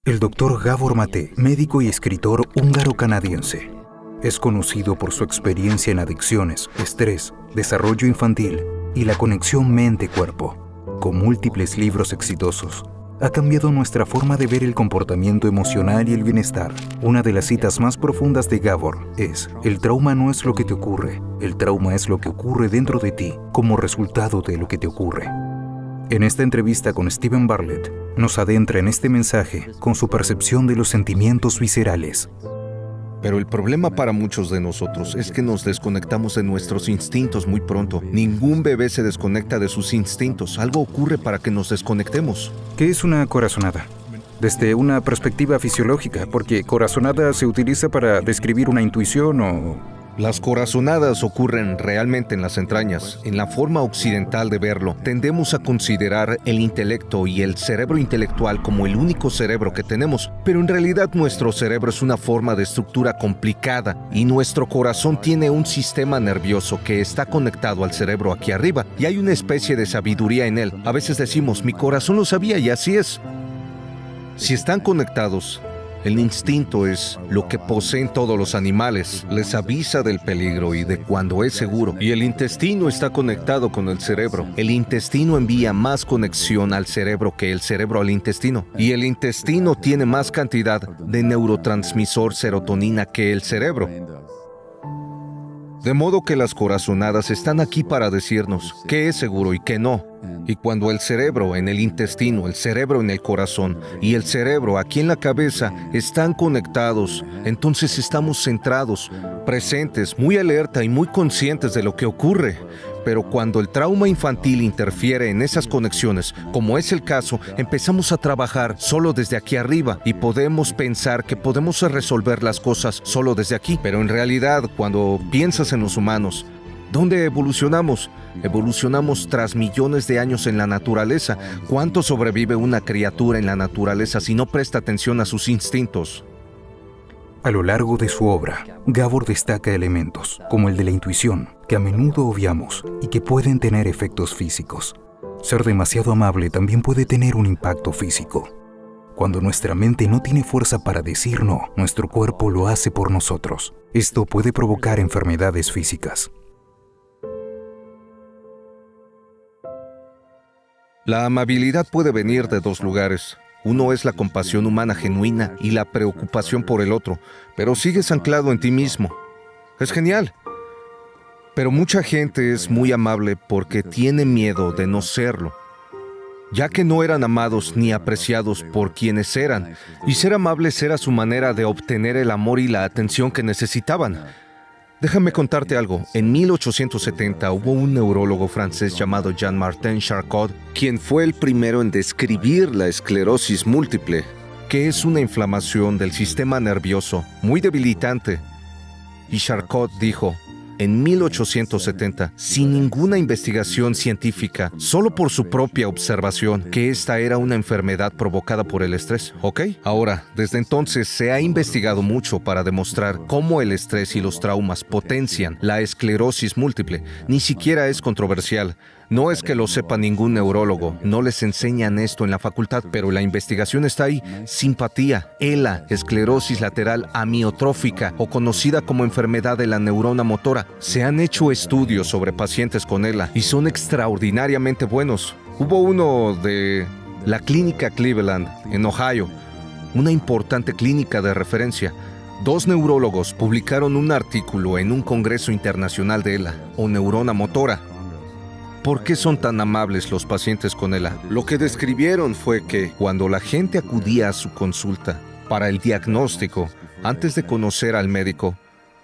El doctor Gábor Maté, médico y escritor húngaro-canadiense, es conocido por su experiencia en adicciones, estrés, desarrollo infantil y la conexión mente-cuerpo. Con múltiples libros exitosos, ha cambiado nuestra forma de ver el comportamiento emocional y el bienestar. Una de las citas más profundas de Gábor es: el trauma no es lo que te ocurre, el trauma es lo que ocurre dentro de ti como resultado de lo que te ocurre. En esta entrevista con Steven Bartlett, nos adentra en este mensaje con su percepción de los sentimientos viscerales. Pero el problema para muchos de nosotros es que nos desconectamos de nuestros instintos muy pronto. Ningún bebé se desconecta de sus instintos. Algo ocurre para que nos desconectemos. ¿Qué es una corazonada? Desde una perspectiva fisiológica, porque corazonada se utiliza para describir una intuición o... Las corazonadas ocurren realmente en las entrañas. En la forma occidental de verlo, tendemos a considerar el intelecto y el cerebro intelectual como el único cerebro que tenemos, pero en realidad nuestro cerebro es una forma de estructura complicada y nuestro corazón tiene un sistema nervioso que está conectado al cerebro aquí arriba y hay una especie de sabiduría en él. A veces decimos, mi corazón lo sabía y así es. Si están conectados, el instinto es lo que poseen todos los animales. Les avisa del peligro y de cuando es seguro. Y el intestino está conectado con el cerebro. El intestino envía más conexión al cerebro que el cerebro al intestino. Y el intestino tiene más cantidad de neurotransmisor serotonina que el cerebro. De modo que las corazonadas están aquí para decirnos qué es seguro y qué no. Y cuando el cerebro en el intestino, el cerebro en el corazón y el cerebro aquí en la cabeza están conectados, entonces estamos centrados, presentes, muy alerta y muy conscientes de lo que ocurre. Pero cuando el trauma infantil interfiere en esas conexiones, como es el caso, empezamos a trabajar solo desde aquí arriba y podemos pensar que podemos resolver las cosas solo desde aquí. Pero en realidad, cuando piensas en los humanos, ¿dónde evolucionamos? Evolucionamos tras millones de años en la naturaleza. ¿Cuánto sobrevive una criatura en la naturaleza si no presta atención a sus instintos? A lo largo de su obra, Gábor destaca elementos, como el de la intuición, que a menudo obviamos y que pueden tener efectos físicos. Ser demasiado amable también puede tener un impacto físico. Cuando nuestra mente no tiene fuerza para decir no, nuestro cuerpo lo hace por nosotros. Esto puede provocar enfermedades físicas. La amabilidad puede venir de dos lugares. Uno es la compasión humana genuina y la preocupación por el otro, pero sigues anclado en ti mismo. Es genial. Pero mucha gente es muy amable porque tiene miedo de no serlo, ya que no eran amados ni apreciados por quienes eran, y ser amables era su manera de obtener el amor y la atención que necesitaban. Déjame contarte algo. En 1870 hubo un neurólogo francés llamado Jean-Martin Charcot, quien fue el primero en describir la esclerosis múltiple, que es una inflamación del sistema nervioso muy debilitante. Y Charcot dijo, en 1870, sin ninguna investigación científica, solo por su propia observación, que esta era una enfermedad provocada por el estrés, ¿ok? Ahora, desde entonces se ha investigado mucho para demostrar cómo el estrés y los traumas potencian la esclerosis múltiple. Ni siquiera es controversial. No es que lo sepa ningún neurólogo, no les enseñan esto en la facultad, pero la investigación está ahí. Simpatía, ELA, esclerosis lateral amiotrófica o conocida como enfermedad de la neurona motora. Se han hecho estudios sobre pacientes con ELA y son extraordinariamente buenos. Hubo uno de la clínica Cleveland, en Ohio, una importante clínica de referencia. 2 neurólogos publicaron un artículo en un congreso internacional de ELA o neurona motora. ¿Por qué son tan amables los pacientes con ELA? Lo que describieron fue que cuando la gente acudía a su consulta para el diagnóstico, antes de conocer al médico,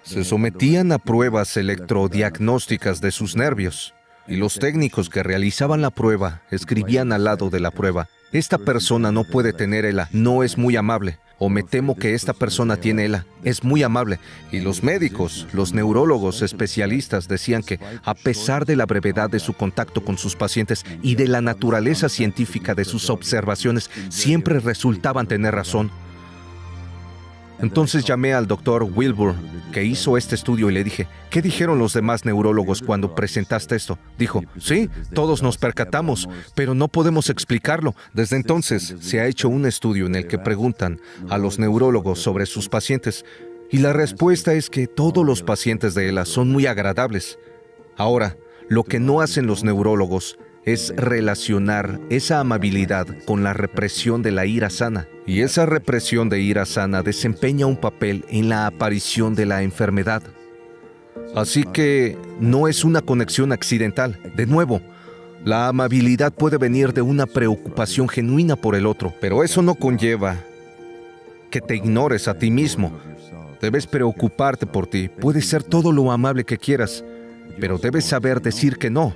se sometían a pruebas electrodiagnósticas de sus nervios. Y los técnicos que realizaban la prueba escribían al lado de la prueba: esta persona no puede tener ELA, no es muy amable. O me temo que esta persona tiene ELA, es muy amable. Y los médicos, los neurólogos especialistas decían que, a pesar de la brevedad de su contacto con sus pacientes y de la naturaleza científica de sus observaciones, siempre resultaban tener razón. Entonces llamé al doctor Wilbur, que hizo este estudio, y le dije, ¿qué dijeron los demás neurólogos cuando presentaste esto? Dijo, sí, todos nos percatamos, pero no podemos explicarlo. Desde entonces se ha hecho un estudio en el que preguntan a los neurólogos sobre sus pacientes, y la respuesta es que todos los pacientes de ELA son muy agradables. Ahora, lo que no hacen los neurólogos es relacionar esa amabilidad con la represión de la ira sana. Y esa represión de ira sana desempeña un papel en la aparición de la enfermedad. Así que no es una conexión accidental. De nuevo, la amabilidad puede venir de una preocupación genuina por el otro, pero eso no conlleva que te ignores a ti mismo. Debes preocuparte por ti. Puedes ser todo lo amable que quieras, pero debes saber decir que no.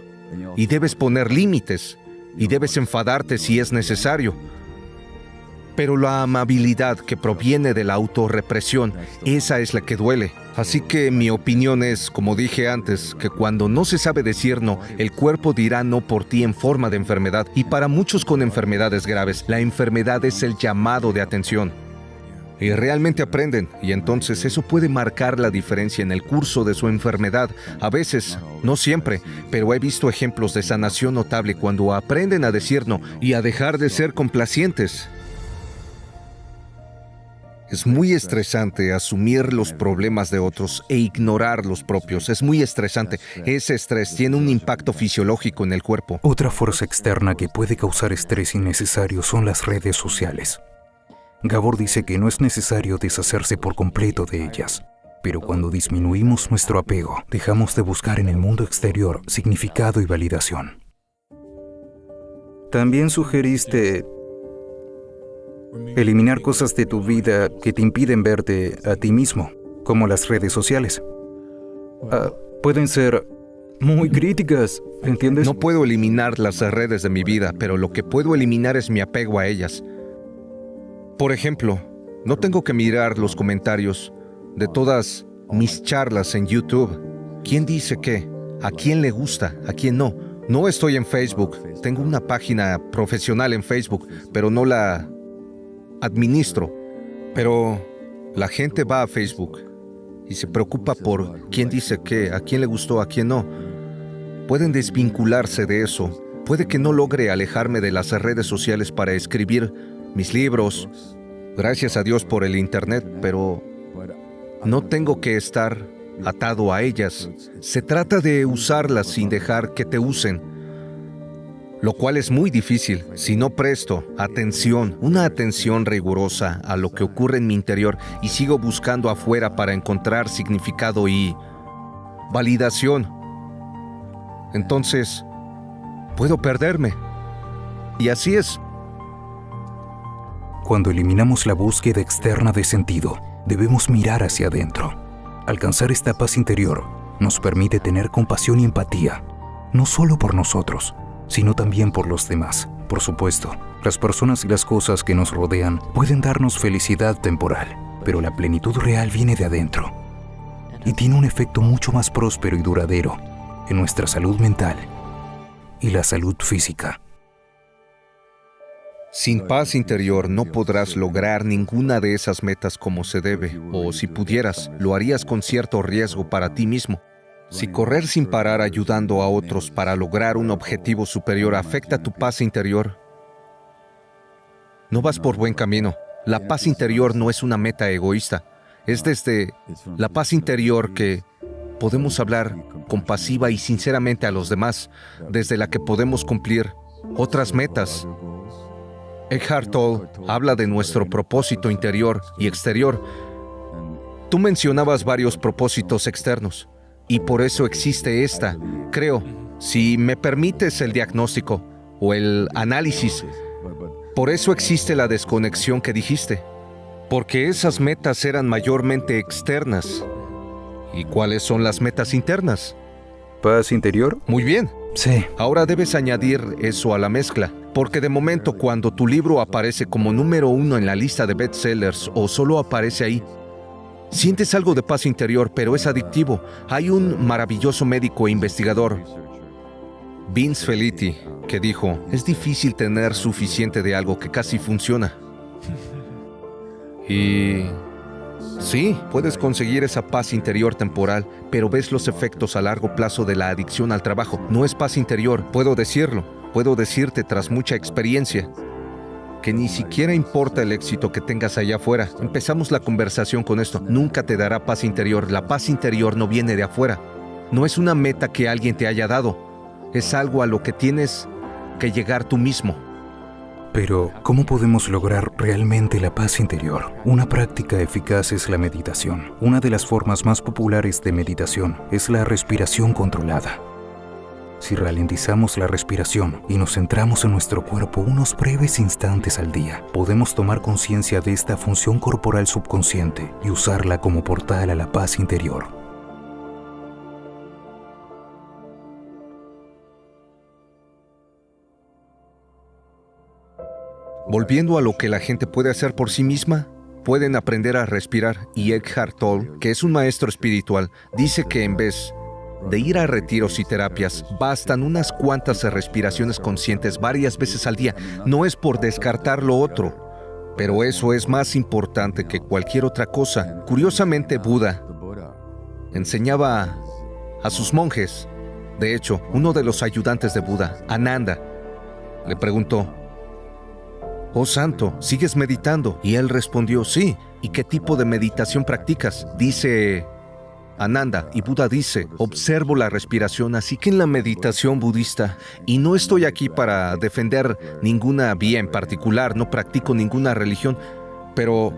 Y debes poner límites, y debes enfadarte si es necesario. Pero la amabilidad que proviene de la autorrepresión, esa es la que duele. Así que mi opinión es, como dije antes, que cuando no se sabe decir no, el cuerpo dirá no por ti en forma de enfermedad. Y para muchos con enfermedades graves, la enfermedad es el llamado de atención. Y realmente aprenden, y entonces eso puede marcar la diferencia en el curso de su enfermedad. A veces, no siempre, pero he visto ejemplos de sanación notable cuando aprenden a decir no y a dejar de ser complacientes. Es muy estresante asumir los problemas de otros e ignorar los propios. Es muy estresante. Ese estrés tiene un impacto fisiológico en el cuerpo. Otra fuerza externa que puede causar estrés innecesario son las redes sociales. Gabor dice que no es necesario deshacerse por completo de ellas, pero cuando disminuimos nuestro apego, dejamos de buscar en el mundo exterior significado y validación. También sugeriste eliminar cosas de tu vida que te impiden verte a ti mismo, como las redes sociales. Pueden ser muy críticas, ¿entiendes? No puedo eliminar las redes de mi vida, pero lo que puedo eliminar es mi apego a ellas. Por ejemplo, no tengo que mirar los comentarios de todas mis charlas en YouTube. ¿Quién dice qué? ¿A quién le gusta? ¿A quién no? No estoy en Facebook. Tengo una página profesional en Facebook, pero no la administro. Pero la gente va a Facebook y se preocupa por quién dice qué, a quién le gustó, a quién no. Pueden desvincularse de eso. Puede que no logre alejarme de las redes sociales para escribir mis libros, gracias a Dios por el internet, pero no tengo que estar atado a ellas. Se trata de usarlas sin dejar que te usen, lo cual es muy difícil si no presto atención, una atención rigurosa a lo que ocurre en mi interior y sigo buscando afuera para encontrar significado y validación. Entonces, puedo perderme. Y así es. Cuando eliminamos la búsqueda externa de sentido, debemos mirar hacia adentro. Alcanzar esta paz interior nos permite tener compasión y empatía, no solo por nosotros, sino también por los demás. Por supuesto, las personas y las cosas que nos rodean pueden darnos felicidad temporal, pero la plenitud real viene de adentro y tiene un efecto mucho más próspero y duradero en nuestra salud mental y la salud física. Sin paz interior no podrás lograr ninguna de esas metas como se debe, o si pudieras, lo harías con cierto riesgo para ti mismo. Si correr sin parar ayudando a otros para lograr un objetivo superior afecta tu paz interior, no vas por buen camino. La paz interior no es una meta egoísta. Es desde la paz interior que podemos hablar compasiva y sinceramente a los demás, desde la que podemos cumplir otras metas. Eckhart Tolle habla de nuestro propósito interior y exterior. Tú mencionabas varios propósitos externos, y por eso existe esta, creo, si me permites el diagnóstico o el análisis, por eso existe la desconexión que dijiste, porque esas metas eran mayormente externas. ¿Y cuáles son las metas internas? ¿Paz interior? Muy bien. Sí. Ahora debes añadir eso a la mezcla, porque de momento cuando tu libro aparece como número 1 en la lista de bestsellers o solo aparece ahí, sientes algo de paz interior, pero es adictivo. Hay un maravilloso médico e investigador, Vince Felitti, que dijo, es difícil tener suficiente de algo que casi funciona. Y Sí, puedes conseguir esa paz interior temporal, pero ves los efectos a largo plazo de la adicción al trabajo. No es paz interior, puedo decirlo. Puedo decirte tras mucha experiencia que ni siquiera importa el éxito que tengas allá afuera. Empezamos la conversación con esto. Nunca te dará paz interior. La paz interior no viene de afuera. No es una meta que alguien te haya dado. Es algo a lo que tienes que llegar tú mismo. Pero, ¿cómo podemos lograr realmente la paz interior? Una práctica eficaz es la meditación. Una de las formas más populares de meditación es la respiración controlada. Si ralentizamos la respiración y nos centramos en nuestro cuerpo unos breves instantes al día, podemos tomar conciencia de esta función corporal subconsciente y usarla como portal a la paz interior. Volviendo a lo que la gente puede hacer por sí misma, pueden aprender a respirar, y Eckhart Tolle, que es un maestro espiritual, dice que en vez de ir a retiros y terapias, bastan unas cuantas respiraciones conscientes varias veces al día. No es por descartar lo otro, pero eso es más importante que cualquier otra cosa. Curiosamente, Buda enseñaba a sus monjes. De hecho, uno de los ayudantes de Buda, Ananda, le preguntó: «Oh santo, ¿sigues meditando?» Y él respondió: «Sí». «¿Y qué tipo de meditación practicas?», dice Ananda, y Buda dice: «Observo la respiración». Así que en la meditación budista, y no estoy aquí para defender ninguna vía en particular, no practico ninguna religión, pero,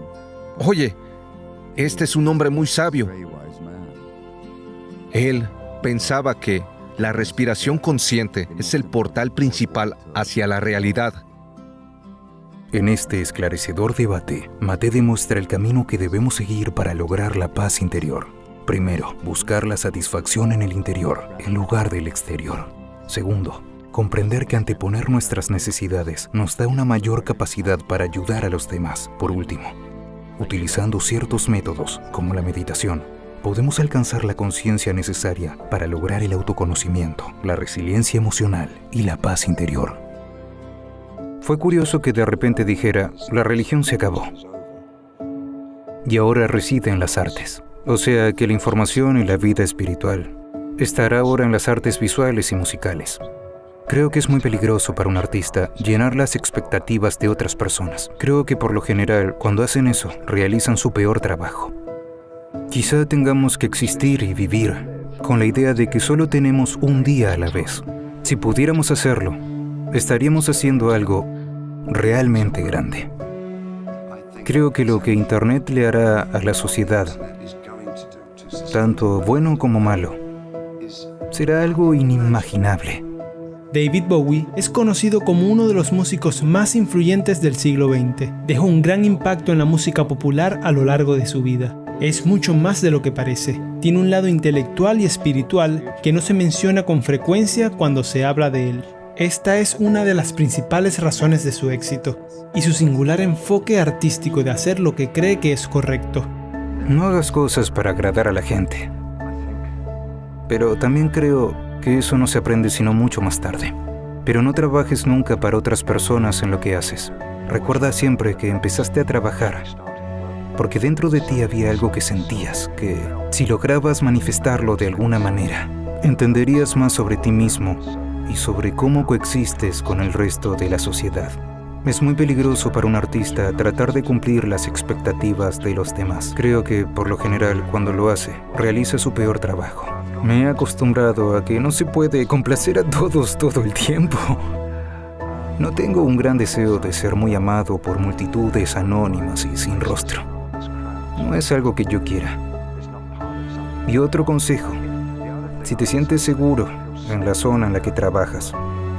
oye, este es un hombre muy sabio. Él pensaba que la respiración consciente es el portal principal hacia la realidad. En este esclarecedor debate, Mate demuestra el camino que debemos seguir para lograr la paz interior. Primero, buscar la satisfacción en el interior, en lugar del exterior. Segundo, comprender que anteponer nuestras necesidades nos da una mayor capacidad para ayudar a los demás. Por último, utilizando ciertos métodos, como la meditación, podemos alcanzar la conciencia necesaria para lograr el autoconocimiento, la resiliencia emocional y la paz interior. Fue curioso que de repente dijera: la religión se acabó y ahora reside en las artes. O sea que la información y la vida espiritual estará ahora en las artes visuales y musicales. Creo que es muy peligroso para un artista llenar las expectativas de otras personas. Creo que por lo general, cuando hacen eso, realizan su peor trabajo. Quizá tengamos que existir y vivir con la idea de que solo tenemos un día a la vez. Si pudiéramos hacerlo, estaríamos haciendo algo realmente grande. Creo que lo que Internet le hará a la sociedad, tanto bueno como malo, será algo inimaginable. David Bowie es conocido como uno de los músicos más influyentes del siglo XX. Dejó un gran impacto en la música popular a lo largo de su vida. Es mucho más de lo que parece. Tiene un lado intelectual y espiritual que no se menciona con frecuencia cuando se habla de él. Esta es una de las principales razones de su éxito, y su singular enfoque artístico de hacer lo que cree que es correcto. No hagas cosas para agradar a la gente. Pero también creo que eso no se aprende sino mucho más tarde. Pero no trabajes nunca para otras personas en lo que haces. Recuerda siempre que empezaste a trabajar porque dentro de ti había algo que sentías, que si lograbas manifestarlo de alguna manera, entenderías más sobre ti mismo y sobre cómo coexistes con el resto de la sociedad. Es muy peligroso para un artista tratar de cumplir las expectativas de los demás. Creo que, por lo general, cuando lo hace, realiza su peor trabajo. Me he acostumbrado a que no se puede complacer a todos todo el tiempo. No tengo un gran deseo de ser muy amado por multitudes anónimas y sin rostro. No es algo que yo quiera. Y otro consejo: si te sientes seguro en la zona en la que trabajas,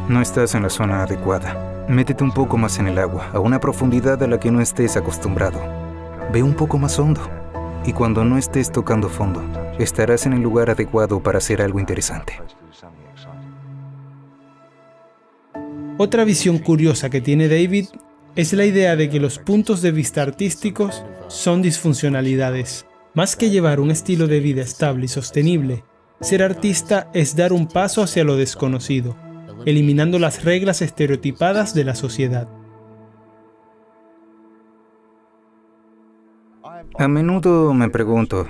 no estás en la zona adecuada. Métete un poco más en el agua, a una profundidad a la que no estés acostumbrado. Ve un poco más hondo, y cuando no estés tocando fondo, estarás en el lugar adecuado para hacer algo interesante. Otra visión curiosa que tiene David es la idea de que los puntos de vista artísticos son disfuncionalidades. Más que llevar un estilo de vida estable y sostenible, ser artista es dar un paso hacia lo desconocido, eliminando las reglas estereotipadas de la sociedad. A menudo me pregunto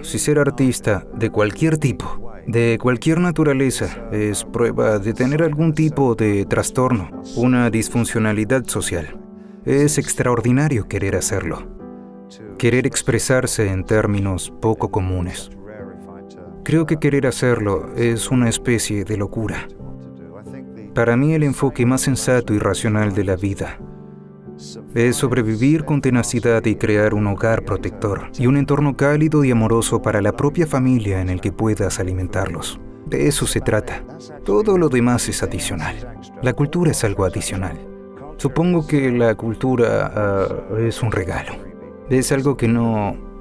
si ser artista de cualquier tipo, de cualquier naturaleza, es prueba de tener algún tipo de trastorno, una disfuncionalidad social. Es extraordinario querer hacerlo, querer expresarse en términos poco comunes. Creo que querer hacerlo es una especie de locura. Para mí el enfoque más sensato y racional de la vida es sobrevivir con tenacidad y crear un hogar protector y un entorno cálido y amoroso para la propia familia en el que puedas alimentarlos. De eso se trata. Todo lo demás es adicional. La cultura es algo adicional. Supongo que la cultura es un regalo. Es algo que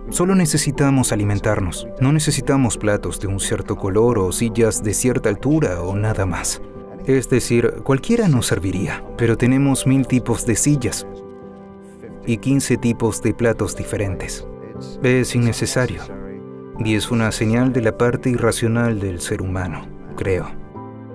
solo necesitamos alimentarnos. No necesitamos platos de un cierto color o sillas de cierta altura o nada más. Es decir, cualquiera nos serviría, pero tenemos 1000 tipos de sillas y 15 tipos de platos diferentes. Es innecesario y es una señal de la parte irracional del ser humano, creo.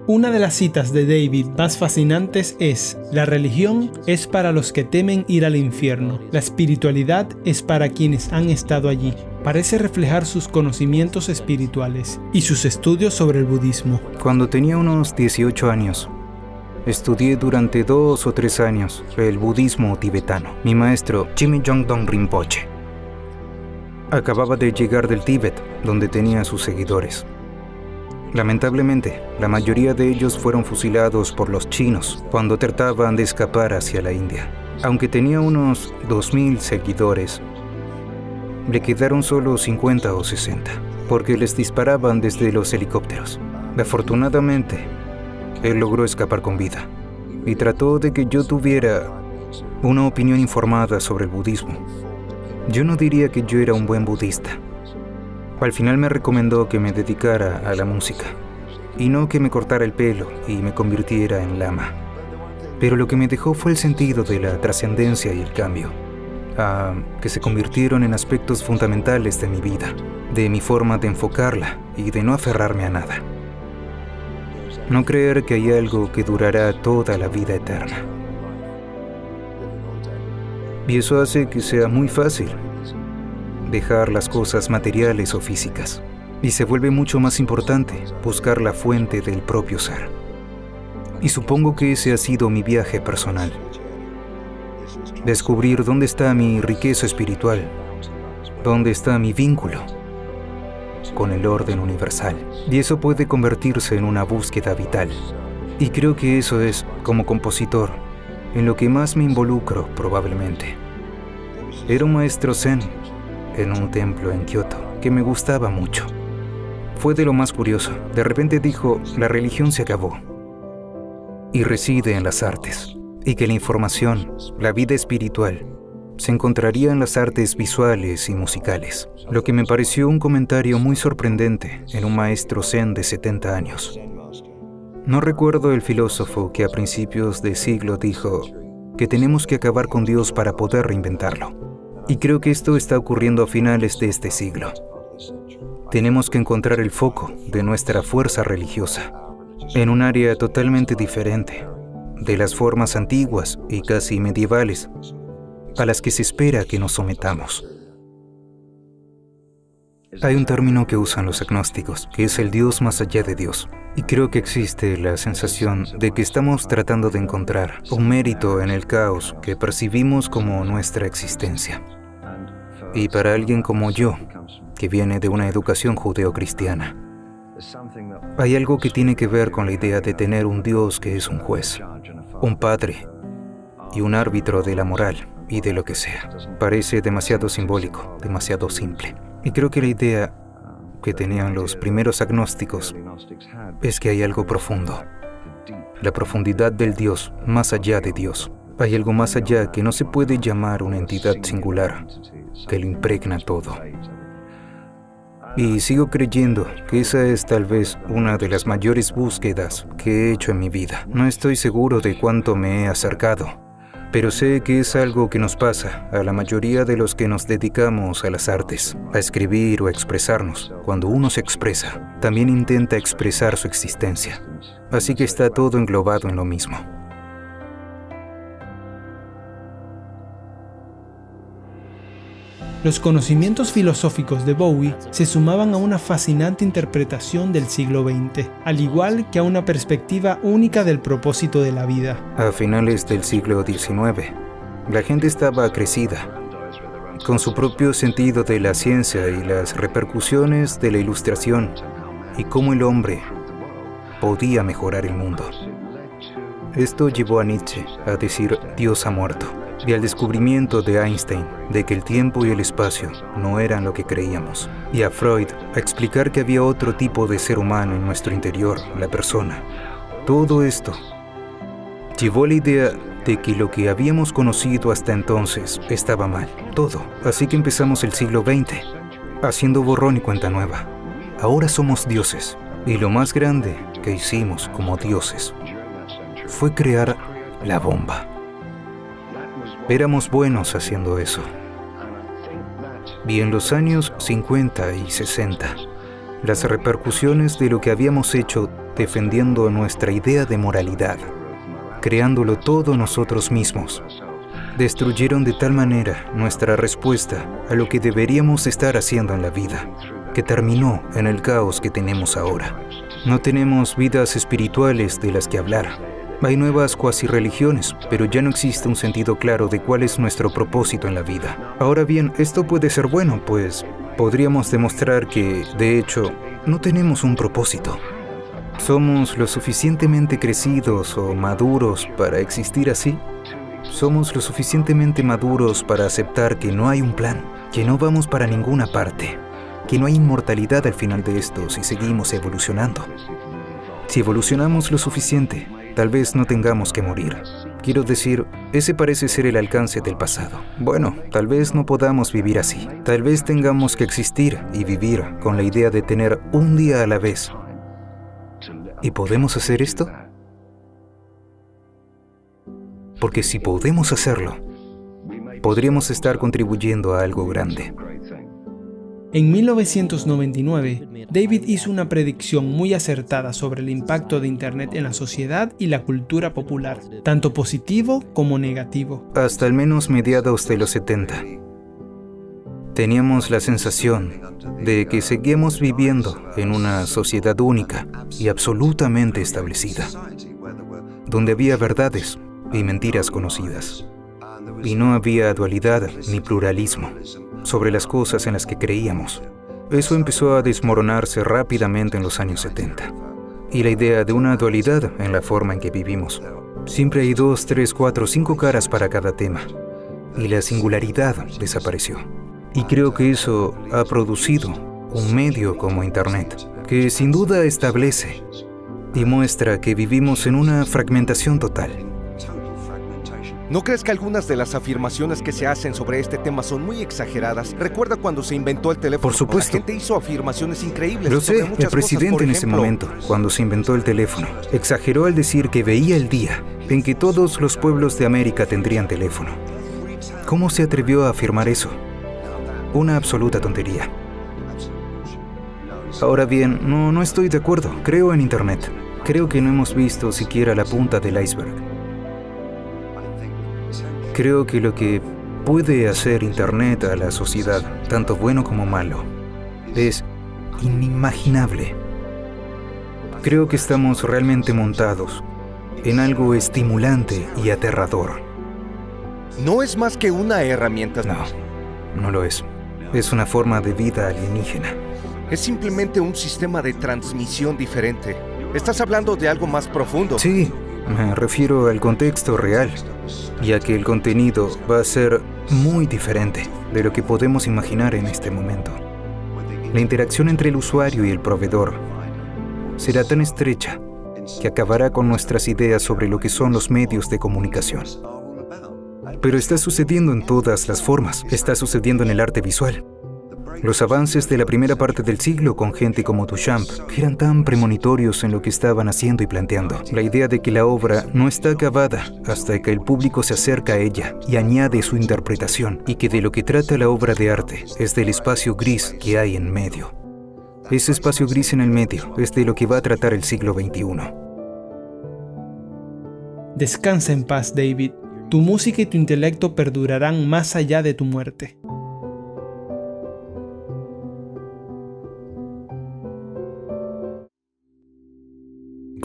Una de las citas de David más fascinantes es: la religión es para los que temen ir al infierno, la espiritualidad es para quienes han estado allí. Parece reflejar sus conocimientos espirituales y sus estudios sobre el budismo. Cuando tenía unos 18 años, estudié durante 2 o 3 años el budismo tibetano. Mi maestro, Chimi Yongdong Rinpoche, acababa de llegar del Tíbet, donde tenía sus seguidores. Lamentablemente, la mayoría de ellos fueron fusilados por los chinos cuando trataban de escapar hacia la India. Aunque tenía unos 2000 seguidores, le quedaron solo 50 o 60, porque les disparaban desde los helicópteros. Afortunadamente, él logró escapar con vida y trató de que yo tuviera una opinión informada sobre el budismo. Yo no diría que yo era un buen budista. Al final me recomendó que me dedicara a la música y no que me cortara el pelo y me convirtiera en lama. Pero lo que me dejó fue el sentido de la trascendencia y el cambio, que se convirtieron en aspectos fundamentales de mi vida, de mi forma de enfocarla y de no aferrarme a nada. No creer que hay algo que durará toda la vida eterna. Y eso hace que sea muy fácil dejar las cosas materiales o físicas. Y se vuelve mucho más importante buscar la fuente del propio ser. Y supongo que ese ha sido mi viaje personal. Descubrir dónde está mi riqueza espiritual, dónde está mi vínculo con el orden universal. Y eso puede convertirse en una búsqueda vital. Y creo que eso es, como compositor, en lo que más me involucro probablemente. Era un maestro zen en un templo en Kioto que me gustaba mucho. Fue de lo más curioso. De repente dijo, la religión se acabó y reside en las artes, y que la información, la vida espiritual, se encontraría en las artes visuales y musicales. Lo que me pareció un comentario muy sorprendente en un maestro zen de 70 años. No recuerdo el filósofo que a principios de siglo dijo que tenemos que acabar con Dios para poder reinventarlo. Y creo que esto está ocurriendo a finales de este siglo. Tenemos que encontrar el foco de nuestra fuerza religiosa en un área totalmente diferente de las formas antiguas y casi medievales a las que se espera que nos sometamos. Hay un término que usan los agnósticos, que es el Dios más allá de Dios. Y creo que existe la sensación de que estamos tratando de encontrar un mérito en el caos que percibimos como nuestra existencia. Y para alguien como yo, que viene de una educación judeocristiana, hay algo que tiene que ver con la idea de tener un Dios que es un juez, un padre y un árbitro de la moral y de lo que sea. Parece demasiado simbólico, demasiado simple. Y creo que la idea que tenían los primeros agnósticos es que hay algo profundo, la profundidad del Dios más allá de Dios. Hay algo más allá que no se puede llamar una entidad singular, que lo impregna todo. Y sigo creyendo que esa es tal vez una de las mayores búsquedas que he hecho en mi vida. No estoy seguro de cuánto me he acercado, pero sé que es algo que nos pasa a la mayoría de los que nos dedicamos a las artes, a escribir o a expresarnos. Cuando uno se expresa, también intenta expresar su existencia. Así que está todo englobado en lo mismo. Los conocimientos filosóficos de Bowie se sumaban a una fascinante interpretación del siglo XX, al igual que a una perspectiva única del propósito de la vida. A finales del siglo XIX, la gente estaba crecida, con su propio sentido de la ciencia y las repercusiones de la ilustración, y cómo el hombre podía mejorar el mundo. Esto llevó a Nietzsche a decir Dios ha muerto, y al descubrimiento de Einstein de que el tiempo y el espacio no eran lo que creíamos, y a Freud a explicar que había otro tipo de ser humano en nuestro interior, la persona. Todo esto llevó a la idea de que lo que habíamos conocido hasta entonces estaba mal, todo. Así que empezamos el siglo XX, haciendo borrón y cuenta nueva. Ahora somos dioses, y lo más grande que hicimos como dioses fue crear la bomba. Éramos buenos haciendo eso. Y en los años 50 y 60, las repercusiones de lo que habíamos hecho defendiendo nuestra idea de moralidad, creándolo todo nosotros mismos, destruyeron de tal manera nuestra respuesta a lo que deberíamos estar haciendo en la vida, que terminó en el caos que tenemos ahora. No tenemos vidas espirituales de las que hablar. Hay nuevas cuasi-religiones, pero ya no existe un sentido claro de cuál es nuestro propósito en la vida. Ahora bien, esto puede ser bueno, pues podríamos demostrar que, de hecho, no tenemos un propósito. ¿Somos lo suficientemente crecidos o maduros para existir así? ¿Somos lo suficientemente maduros para aceptar que no hay un plan, que no vamos para ninguna parte, que no hay inmortalidad al final de esto si seguimos evolucionando? Si evolucionamos lo suficiente, tal vez no tengamos que morir. Quiero decir, ese parece ser el alcance del pasado. Bueno, tal vez no podamos vivir así. Tal vez tengamos que existir y vivir con la idea de tener un día a la vez. ¿Y podemos hacer esto? Porque si podemos hacerlo, podríamos estar contribuyendo a algo grande. En 1999, David hizo una predicción muy acertada sobre el impacto de Internet en la sociedad y la cultura popular, tanto positivo como negativo. Hasta al menos mediados de los 70, teníamos la sensación de que seguíamos viviendo en una sociedad única y absolutamente establecida, donde había verdades y mentiras conocidas, y no había dualidad ni pluralismo sobre las cosas en las que creíamos. Eso empezó a desmoronarse rápidamente en los años 70. Y la idea de una dualidad en la forma en que vivimos. Siempre hay 2, 3, 4, 5 caras para cada tema. Y la singularidad desapareció. Y creo que eso ha producido un medio como Internet, que sin duda establece y muestra que vivimos en una fragmentación total. ¿No crees que algunas de las afirmaciones que se hacen sobre este tema son muy exageradas? Recuerda cuando se inventó el teléfono. Por supuesto. La gente hizo afirmaciones increíbles. Lo sé, sobre muchas el presidente cosas, en ese momento, cuando se inventó el teléfono, exageró al decir que veía el día en que todos los pueblos de América tendrían teléfono. ¿Cómo se atrevió a afirmar eso? Una absoluta tontería. Ahora bien, no estoy de acuerdo. Creo en Internet. Creo que no hemos visto siquiera la punta del iceberg. Creo que lo que puede hacer Internet a la sociedad, tanto bueno como malo, es inimaginable. Creo que estamos realmente montados en algo estimulante y aterrador. No es más que una herramienta. No lo es. Es una forma de vida alienígena. Es simplemente un sistema de transmisión diferente. Estás hablando de algo más profundo. Sí, me refiero al contexto real, ya que el contenido va a ser muy diferente de lo que podemos imaginar en este momento. La interacción entre el usuario y el proveedor será tan estrecha que acabará con nuestras ideas sobre lo que son los medios de comunicación. Pero está sucediendo en todas las formas. Está sucediendo en el arte visual. Los avances de la primera parte del siglo con gente como Duchamp eran tan premonitorios en lo que estaban haciendo y planteando. La idea de que la obra no está acabada hasta que el público se acerca a ella y añade su interpretación, y que de lo que trata la obra de arte es del espacio gris que hay en medio. Ese espacio gris en el medio es de lo que va a tratar el siglo XXI. Descansa en paz, David. Tu música y tu intelecto perdurarán más allá de tu muerte.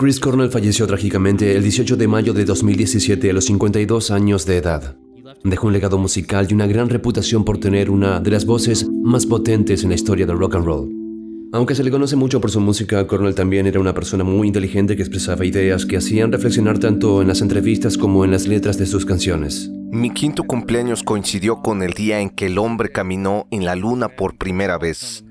Chris Cornell falleció trágicamente el 18 de mayo de 2017 a los 52 años de edad. Dejó un legado musical y una gran reputación por tener una de las voces más potentes en la historia del rock and roll. Aunque se le conoce mucho por su música, Cornell también era una persona muy inteligente que expresaba ideas que hacían reflexionar tanto en las entrevistas como en las letras de sus canciones. Mi quinto cumpleaños coincidió con el día en que el hombre caminó en la luna por primera vez.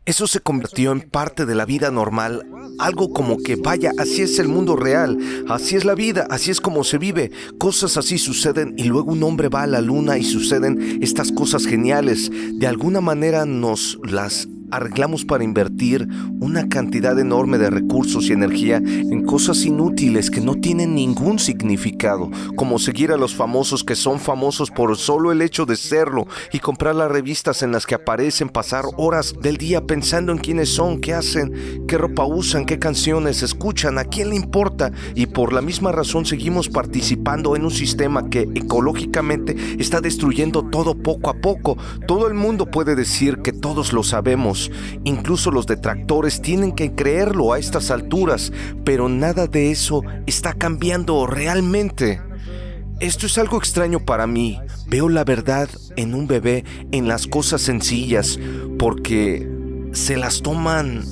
Eso se convirtió en parte de la vida normal, algo como que vaya, así es el mundo real, así es la vida, así es como se vive, cosas así suceden y luego un hombre va a la luna y suceden estas cosas geniales. De alguna manera nos las arreglamos para invertir una cantidad enorme de recursos y energía en cosas inútiles que no tienen ningún significado, como seguir a los famosos que son famosos por solo el hecho de serlo y comprar las revistas en las que aparecen, pasar horas del día pensando en quiénes son, qué hacen, qué ropa usan, qué canciones escuchan, a quién le importa, y por la misma razón seguimos participando en un sistema que ecológicamente está destruyendo todo poco a poco. Todo el mundo puede decir que todos lo sabemos. Incluso los detractores tienen que creerlo a estas alturas, pero nada de eso está cambiando realmente. Esto es algo extraño para mí. Veo la verdad en un bebé, en las cosas sencillas, porque se las toman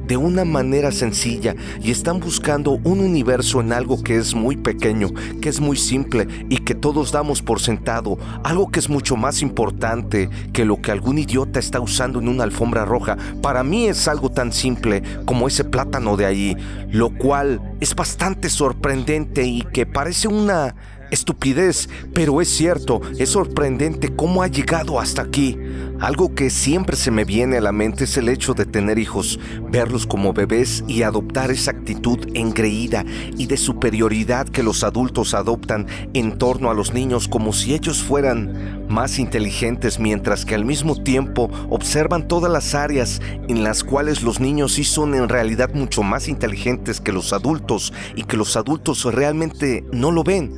de una manera sencilla y están buscando un universo en algo que es muy pequeño, que es muy simple y que todos damos por sentado, algo que es mucho más importante que lo que algún idiota está usando en una alfombra roja. Para mí es algo tan simple como ese plátano de ahí, lo cual es bastante sorprendente y que parece una estupidez, pero es cierto, es sorprendente cómo ha llegado hasta aquí. Algo que siempre se me viene a la mente es el hecho de tener hijos, verlos como bebés y adoptar esa actitud engreída y de superioridad que los adultos adoptan en torno a los niños, como si ellos fueran más inteligentes, mientras que al mismo tiempo observan todas las áreas en las cuales los niños sí son en realidad mucho más inteligentes que los adultos y que los adultos realmente no lo ven.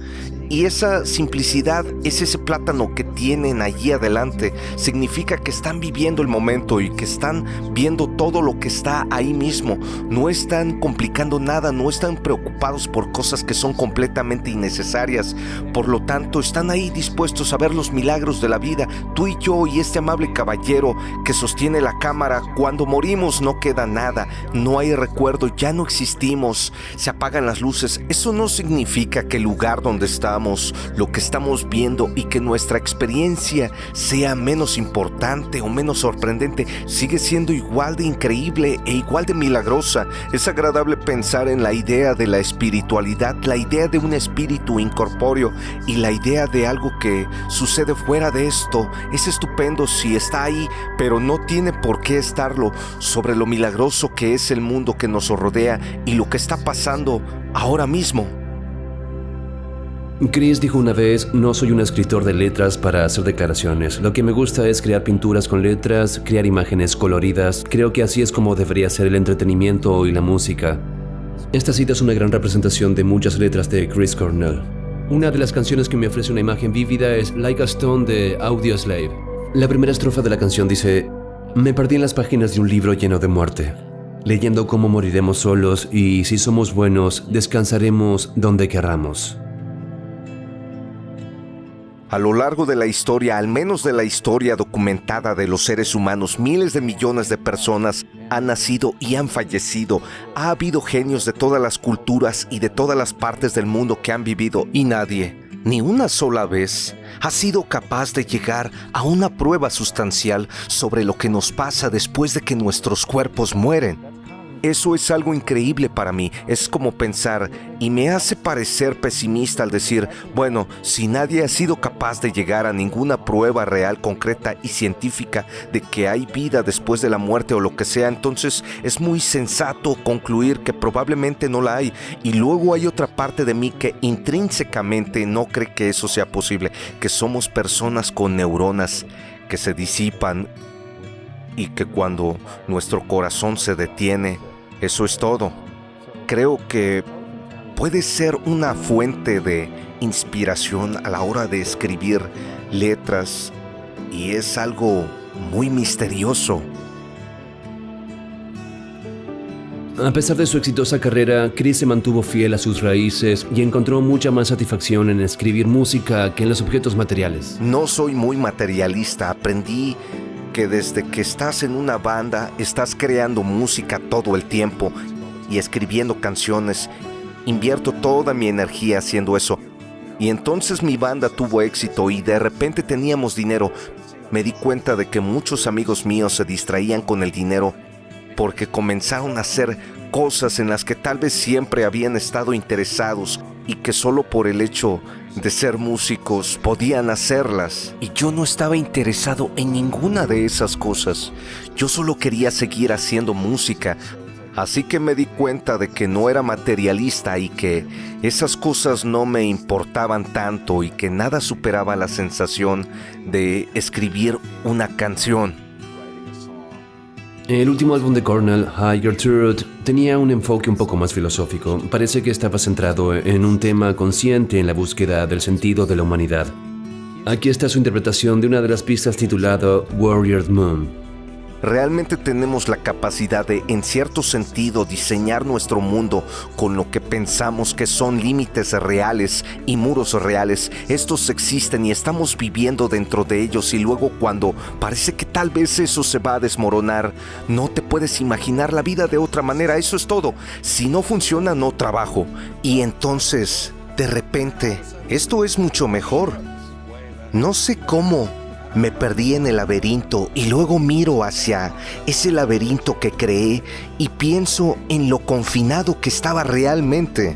Y esa simplicidad es ese plátano que tienen allí adelante. Significa que están viviendo el momento y que están viendo todo lo que está ahí mismo. No están complicando nada, no están preocupados por cosas que son completamente innecesarias. Por lo tanto, están ahí dispuestos a ver los milagros de la vida. Tú y yo y este amable caballero que sostiene la cámara. Cuando morimos no queda nada, no hay recuerdo, ya no existimos, se apagan las luces. Eso no significa que el lugar donde estamos, lo que estamos viendo y que nuestra experiencia sea menos importante o menos sorprendente. Sigue siendo igual de increíble e igual de milagrosa. Es agradable pensar en la idea de la espiritualidad, la idea de un espíritu incorpóreo y la idea de algo que sucede fuera de esto. Es estupendo si está ahí, pero no tiene por qué estarlo. Sobre lo milagroso que es el mundo que nos rodea y lo que está pasando ahora mismo. Chris dijo una vez: no soy un escritor de letras para hacer declaraciones. Lo que me gusta es crear pinturas con letras, crear imágenes coloridas. Creo que así es como debería ser el entretenimiento y la música. Esta cita es una gran representación de muchas letras de Chris Cornell. Una de las canciones que me ofrece una imagen vívida es Like a Stone de Audioslave. La primera estrofa de la canción dice: me perdí en las páginas de un libro lleno de muerte, leyendo cómo moriremos solos y, si somos buenos, descansaremos donde querramos. A lo largo de la historia, al menos de la historia documentada de los seres humanos, miles de millones de personas han nacido y han fallecido. Ha habido genios de todas las culturas y de todas las partes del mundo que han vivido, y nadie, ni una sola vez, ha sido capaz de llegar a una prueba sustancial sobre lo que nos pasa después de que nuestros cuerpos mueren. Eso es algo increíble para mí. Es como pensar, y me hace parecer pesimista al decir, bueno, si nadie ha sido capaz de llegar a ninguna prueba real, concreta y científica de que hay vida después de la muerte o lo que sea, entonces es muy sensato concluir que probablemente no la hay. Y luego hay otra parte de mí que intrínsecamente no cree que eso sea posible, que somos personas con neuronas que se disipan y que cuando nuestro corazón se detiene, eso es todo. Creo que puede ser una fuente de inspiración a la hora de escribir letras y es algo muy misterioso. A pesar de su exitosa carrera, Chris se mantuvo fiel a sus raíces y encontró mucha más satisfacción en escribir música que en los objetos materiales. No soy muy materialista, aprendí que desde que estás en una banda, estás creando música todo el tiempo y escribiendo canciones. Invierto toda mi energía haciendo eso. Y entonces mi banda tuvo éxito y de repente teníamos dinero. Me di cuenta de que muchos amigos míos se distraían con el dinero porque comenzaron a hacer cosas en las que tal vez siempre habían estado interesados y que solo por el hecho de ser músicos podían hacerlas. Y yo no estaba interesado en ninguna de esas cosas. Yo solo quería seguir haciendo música. Así que me di cuenta de que no era materialista y que esas cosas no me importaban tanto y que nada superaba la sensación de escribir una canción. El último álbum de Cornell, Higher Truth, tenía un enfoque un poco más filosófico. Parece que estaba centrado en un tema consciente en la búsqueda del sentido de la humanidad. Aquí está su interpretación de una de las pistas titulado Warrior Moon. Realmente tenemos la capacidad de, en cierto sentido, diseñar nuestro mundo con lo que pensamos que son límites reales y muros reales. Estos existen y estamos viviendo dentro de ellos y luego cuando parece que tal vez eso se va a desmoronar, no te puedes imaginar la vida de otra manera. Eso es todo. Si no funciona, no trabajo. Y entonces, de repente, esto es mucho mejor. No sé cómo. Me perdí en el laberinto y luego miro hacia ese laberinto que creé y pienso en lo confinado que estaba realmente.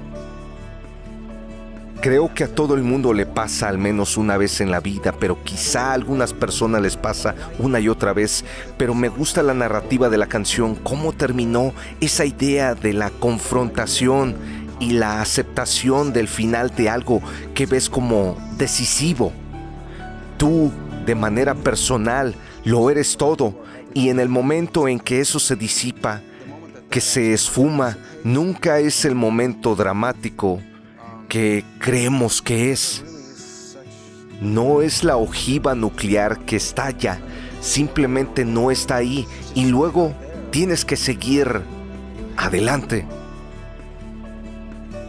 Creo que a todo el mundo le pasa al menos una vez en la vida, pero quizá a algunas personas les pasa una y otra vez. Pero me gusta la narrativa de la canción, cómo terminó esa idea de la confrontación y la aceptación del final de algo que ves como decisivo. Tú, de manera personal, lo eres todo, y en el momento en que eso se disipa, que se esfuma, nunca es el momento dramático que creemos que es. No es la ojiva nuclear que estalla, simplemente no está ahí, y luego tienes que seguir adelante.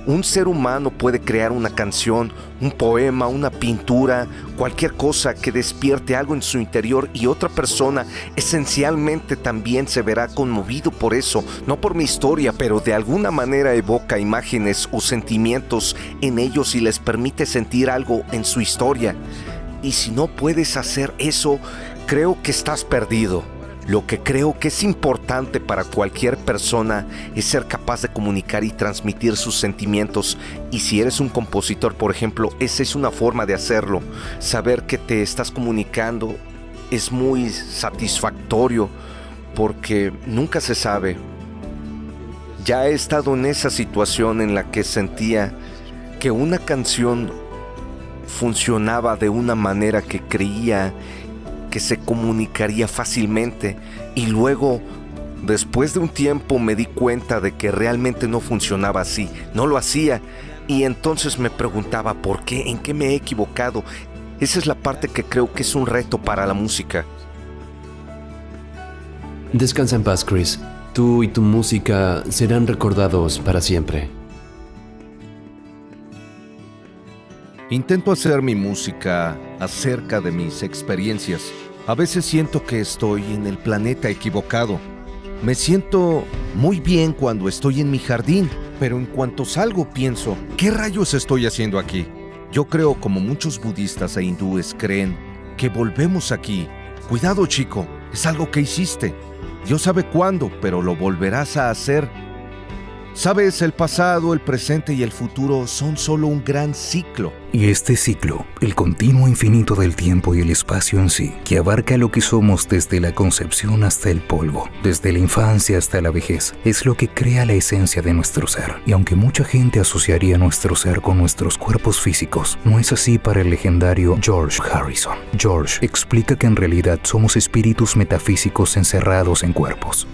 Un ser humano puede crear una canción, un poema, una pintura, cualquier cosa que despierte algo en su interior y otra persona esencialmente también se verá conmovido por eso, no por mi historia, pero de alguna manera evoca imágenes o sentimientos en ellos y les permite sentir algo en su historia. Y si no puedes hacer eso, creo que estás perdido. Lo que creo que es importante para cualquier persona es ser capaz de comunicar y transmitir sus sentimientos. Y si eres un compositor, por ejemplo, esa es una forma de hacerlo. Saber que te estás comunicando es muy satisfactorio porque nunca se sabe. Ya he estado en esa situación en la que sentía que una canción funcionaba de una manera que creía que se comunicaría fácilmente y luego, después de un tiempo, me di cuenta de que realmente no funcionaba así, no lo hacía y entonces me preguntaba ¿por qué? ¿En qué me he equivocado? Esa es la parte que creo que es un reto para la música. Descansa en paz, Chris. Tú y tu música serán recordados para siempre. Intento hacer mi música acerca de mis experiencias. A veces siento que estoy en el planeta equivocado. Me siento muy bien cuando estoy en mi jardín, pero en cuanto salgo pienso, ¿qué rayos estoy haciendo aquí? Yo creo, como muchos budistas e hindúes creen, que volvemos aquí. Cuidado, chico, es algo que hiciste. Dios sabe cuándo, pero lo volverás a hacer. Sabes, el pasado, el presente y el futuro son solo un gran ciclo. Y este ciclo, el continuo infinito del tiempo y el espacio en sí, que abarca lo que somos desde la concepción hasta el polvo, desde la infancia hasta la vejez, es lo que crea la esencia de nuestro ser. Y aunque mucha gente asociaría nuestro ser con nuestros cuerpos físicos, no es así para el legendario George Harrison. George explica que en realidad somos espíritus metafísicos encerrados en cuerpos.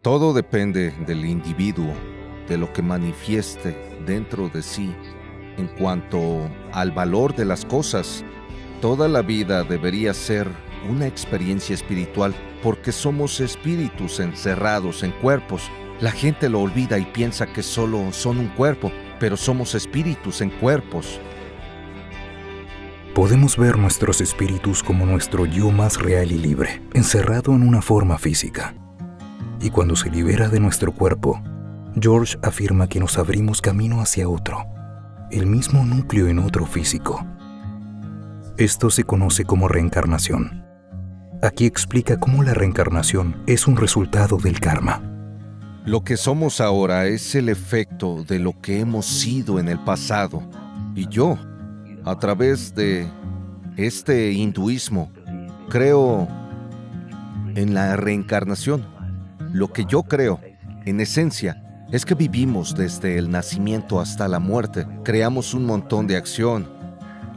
Todo depende del individuo, de lo que manifieste dentro de sí. En cuanto al valor de las cosas, toda la vida debería ser una experiencia espiritual, porque somos espíritus encerrados en cuerpos. La gente lo olvida y piensa que solo son un cuerpo, pero somos espíritus en cuerpos. Podemos ver nuestros espíritus como nuestro yo más real y libre, encerrado en una forma física. Y cuando se libera de nuestro cuerpo, George afirma que nos abrimos camino hacia otro, el mismo núcleo en otro físico. Esto se conoce como reencarnación. Aquí explica cómo la reencarnación es un resultado del karma. Lo que somos ahora es el efecto de lo que hemos sido en el pasado. Y yo, a través de este hinduismo, creo en la reencarnación. Lo que yo creo, en esencia, es que vivimos desde el nacimiento hasta la muerte. Creamos un montón de acción.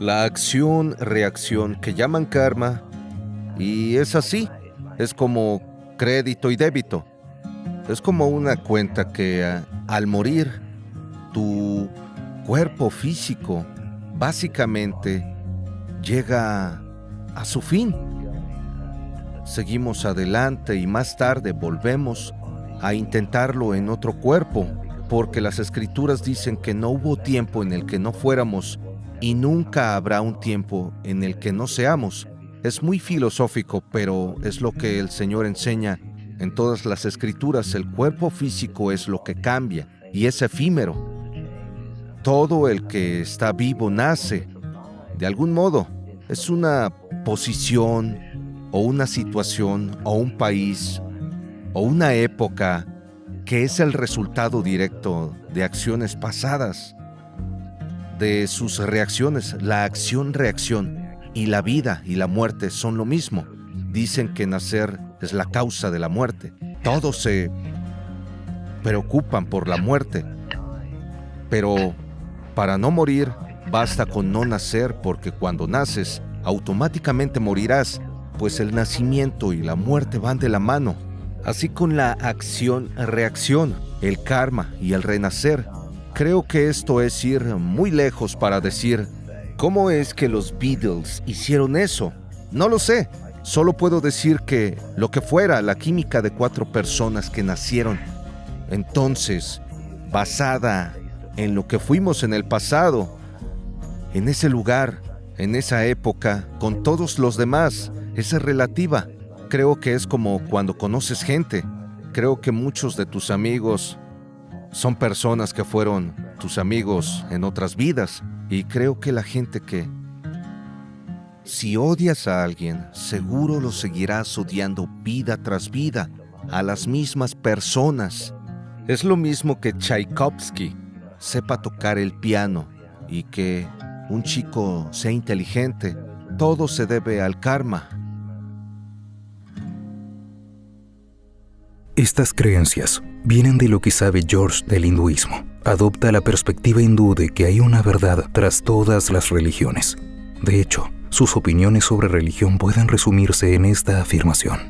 La acción-reacción que llaman karma. Y es así. Es como crédito y débito. Es como una cuenta que al morir, tu cuerpo físico básicamente llega a su fin. Seguimos adelante y más tarde volvemos a intentarlo en otro cuerpo, porque las escrituras dicen que no hubo tiempo en el que no fuéramos y nunca habrá un tiempo en el que no seamos. Es muy filosófico, pero es lo que el Señor enseña en todas las escrituras. El cuerpo físico es lo que cambia y es efímero. Todo el que está vivo nace. De algún modo, es una posición o una situación o un país o una época que es el resultado directo de acciones pasadas, de sus reacciones. La acción-reacción y la vida y la muerte son lo mismo. Dicen que nacer es la causa de la muerte. Todos se preocupan por la muerte, pero para no morir, basta con no nacer, porque cuando naces, automáticamente morirás, pues el nacimiento y la muerte van de la mano. Así con la acción-reacción, el karma y el renacer. Creo que esto es ir muy lejos para decir, ¿cómo es que los Beatles hicieron eso? No lo sé. Solo puedo decir que lo que fuera la química de 4 personas que nacieron, entonces, basada en lo que fuimos en el pasado, en ese lugar, en esa época, con todos los demás, es relativa. Creo que es como cuando conoces gente. Creo que muchos de tus amigos son personas que fueron tus amigos en otras vidas. Y creo que la gente que, si odias a alguien, seguro lo seguirás odiando vida tras vida, a las mismas personas. Es lo mismo que Tchaikovsky sepa tocar el piano y que un chico sea inteligente. Todo se debe al karma. Estas creencias vienen de lo que sabe George del hinduismo. Adopta la perspectiva hindú de que hay una verdad tras todas las religiones. De hecho, sus opiniones sobre religión pueden resumirse en esta afirmación: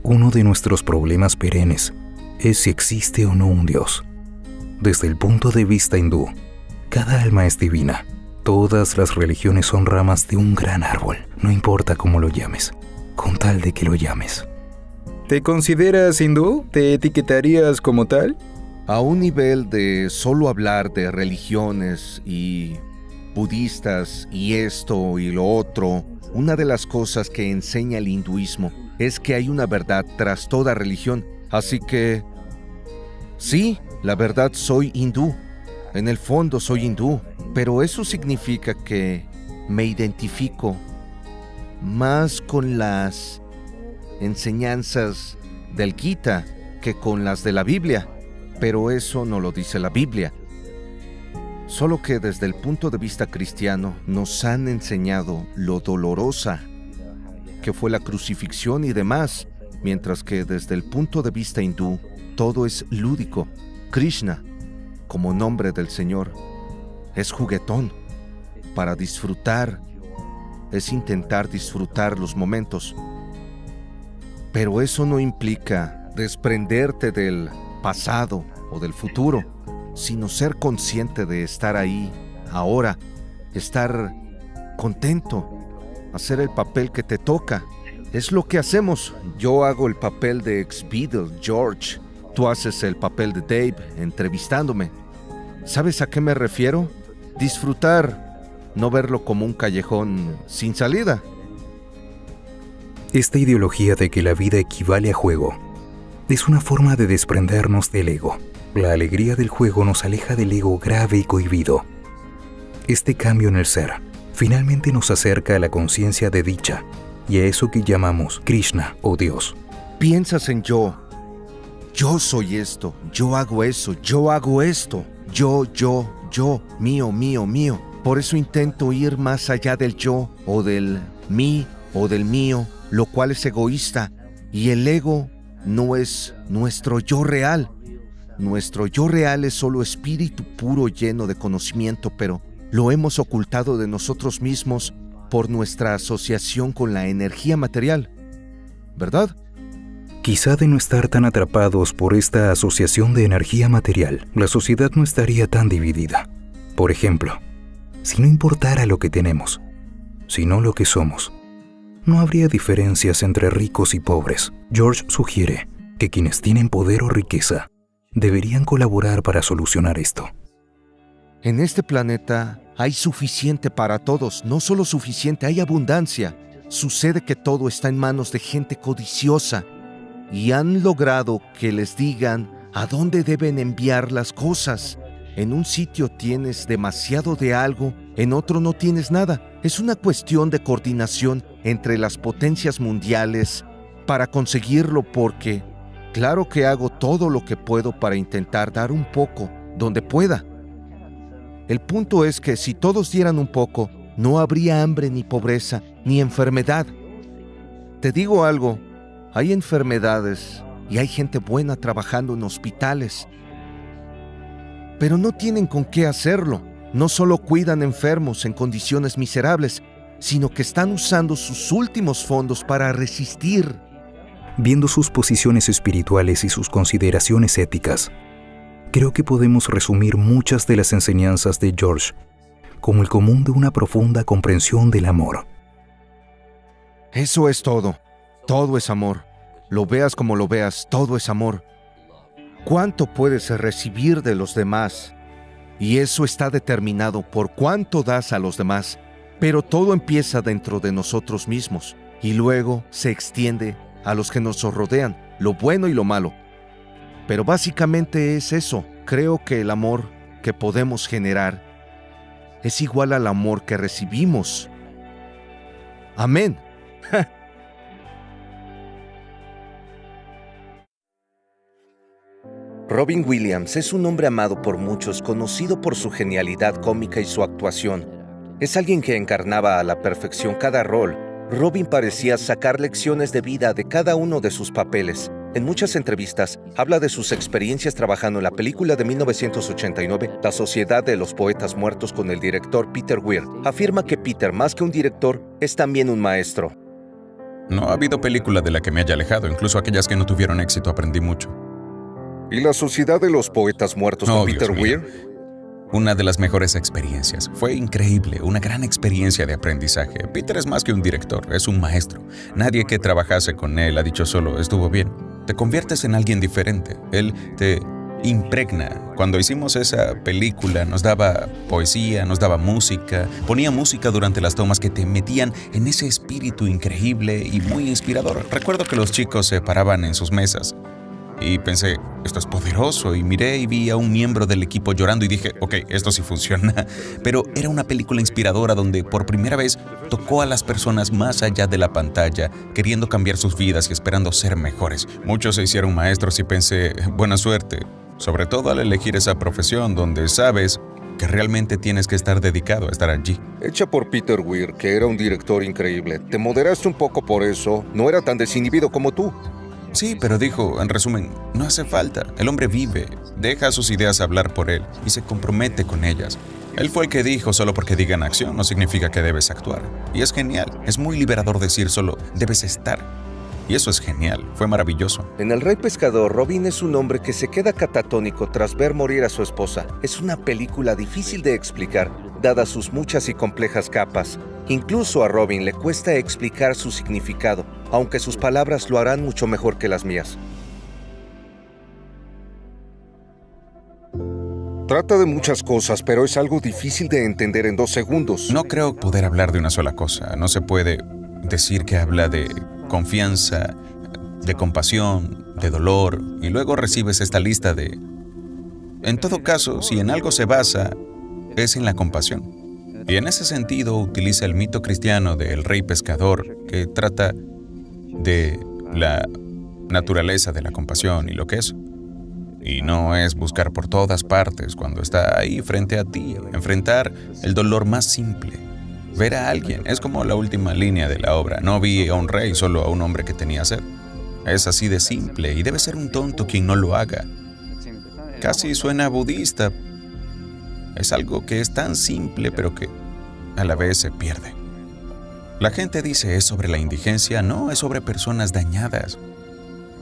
uno de nuestros problemas perennes es si existe o no un Dios. Desde el punto de vista hindú, cada alma es divina. Todas las religiones son ramas de un gran árbol, no importa cómo lo llames, con tal de que lo llames. ¿Te consideras hindú? ¿Te etiquetarías como tal? A un nivel de solo hablar de religiones y budistas y esto y lo otro, una de las cosas que enseña el hinduismo es que hay una verdad tras toda religión. Así que, sí, la verdad, soy hindú. En el fondo soy hindú, pero eso significa que me identifico más con las enseñanzas del Gita que con las de la Biblia. Pero eso no lo dice la Biblia. Solo que desde el punto de vista cristiano nos han enseñado lo dolorosa que fue la crucifixión y demás, mientras que desde el punto de vista hindú todo es lúdico. Krishna, como nombre del Señor, es juguetón. Para disfrutar, es intentar disfrutar los momentos. Pero eso no implica desprenderte del pasado o del futuro, sino ser consciente de estar ahí, ahora, estar contento, hacer el papel que te toca, Es lo que hacemos. Yo hago el papel de ex-Beatle, George. Tú haces el papel de Dave, entrevistándome. ¿Sabes a qué me refiero? Disfrutar, no verlo como un callejón sin salida. Esta ideología de que la vida equivale a juego es una forma de desprendernos del ego. La alegría del juego nos aleja del ego grave y cohibido. Este cambio en el ser finalmente nos acerca a la conciencia de dicha y a eso que llamamos Krishna o Dios. Piensas en yo. Yo soy esto, yo hago eso, yo hago esto. Yo, mío, mío, mío. Por eso intento ir más allá del yo, o del mí, o del mío, lo cual es egoísta. Y el ego no es nuestro yo real. Nuestro yo real es solo espíritu puro lleno de conocimiento, pero lo hemos ocultado de nosotros mismos por nuestra asociación con la energía material. ¿Verdad? Quizá de no estar tan atrapados por esta asociación de energía material, la sociedad no estaría tan dividida. Por ejemplo, si no importara lo que tenemos, sino lo que somos, no habría diferencias entre ricos y pobres. George sugiere que quienes tienen poder o riqueza deberían colaborar para solucionar esto. En este planeta hay suficiente para todos, no solo suficiente, hay abundancia. Sucede que todo está en manos de gente codiciosa y han logrado que les digan a dónde deben enviar las cosas. En un sitio tienes demasiado de algo, en otro no tienes nada. Es una cuestión de coordinación entre las potencias mundiales para conseguirlo, porque claro que hago todo lo que puedo para intentar dar un poco donde pueda. El punto es que si todos dieran un poco, no habría hambre ni pobreza ni enfermedad. Te digo algo. Hay enfermedades y hay gente buena trabajando en hospitales, pero no tienen con qué hacerlo. No solo cuidan enfermos en condiciones miserables, sino que están usando sus últimos fondos para resistir. Viendo sus posiciones espirituales y sus consideraciones éticas, creo que podemos resumir muchas de las enseñanzas de George como el común de una profunda comprensión del amor. Eso es todo. Todo es amor. Lo veas como lo veas, todo es amor. ¿Cuánto puedes recibir de los demás? Y eso está determinado por cuánto das a los demás. Pero todo empieza dentro de nosotros mismos y luego se extiende a los que nos rodean, lo bueno y lo malo. Pero básicamente es eso. Creo que el amor que podemos generar es igual al amor que recibimos. Amén. Robin Williams es un hombre amado por muchos, conocido por su genialidad cómica y su actuación. Es alguien que encarnaba a la perfección cada rol. Robin parecía sacar lecciones de vida de cada uno de sus papeles. En muchas entrevistas, habla de sus experiencias trabajando en la película de 1989, La Sociedad de los Poetas Muertos, con el director Peter Weir. Afirma que Peter, más que un director, es también un maestro. No ha habido película de la que me haya alejado, incluso aquellas que no tuvieron éxito aprendí mucho. ¿Y La Sociedad de los Poetas Muertos con Peter Weir? Una de las mejores experiencias. Fue increíble, una gran experiencia de aprendizaje. Peter es más que un director, es un maestro. Nadie que trabajase con él ha dicho solo, estuvo bien. Te conviertes en alguien diferente. Él te impregna. Cuando hicimos esa película nos daba poesía, nos daba música, ponía música durante las tomas que te metían en ese espíritu increíble y muy inspirador. Recuerdo que los chicos se paraban en sus mesas y pensé, esto es poderoso, y miré y vi a un miembro del equipo llorando y dije, ok, esto sí funciona. Pero era una película inspiradora donde por primera vez tocó a las personas más allá de la pantalla, queriendo cambiar sus vidas y esperando ser mejores. Muchos se hicieron maestros y pensé, buena suerte, sobre todo al elegir esa profesión donde sabes que realmente tienes que estar dedicado a estar allí. Hecha por Peter Weir, que era un director increíble. Te moderaste un poco por eso, no era tan desinhibido como tú. Sí, pero dijo, en resumen, no hace falta. El hombre vive, deja sus ideas hablar por él y se compromete con ellas. Él fue el que dijo, solo porque digan acción no significa que debes actuar. Y es genial, es muy liberador decir solo, debes estar. Y eso es genial, fue maravilloso. En El Rey Pescador, Robin es un hombre que se queda catatónico tras ver morir a su esposa. Es una película difícil de explicar, dadas sus muchas y complejas capas. Incluso a Robin le cuesta explicar su significado, aunque sus palabras lo harán mucho mejor que las mías. Trata de muchas cosas, pero es algo difícil de entender en 2 segundos. No creo poder hablar de una sola cosa. No se puede decir que habla de confianza, de compasión, de dolor, y luego recibes esta lista de... En todo caso, si en algo se basa, es en la compasión. Y en ese sentido utiliza el mito cristiano del rey pescador, que trata de la naturaleza de la compasión y lo que es. Y no es buscar por todas partes cuando está ahí frente a ti, enfrentar el dolor más simple. Ver a alguien es como la última línea de la obra. No vi a un rey, solo a un hombre que tenía sed. Es así de simple y debe ser un tonto quien no lo haga. Casi suena budista. Es algo que es tan simple pero que a la vez se pierde. La gente dice es sobre la indigencia, no, es sobre personas dañadas.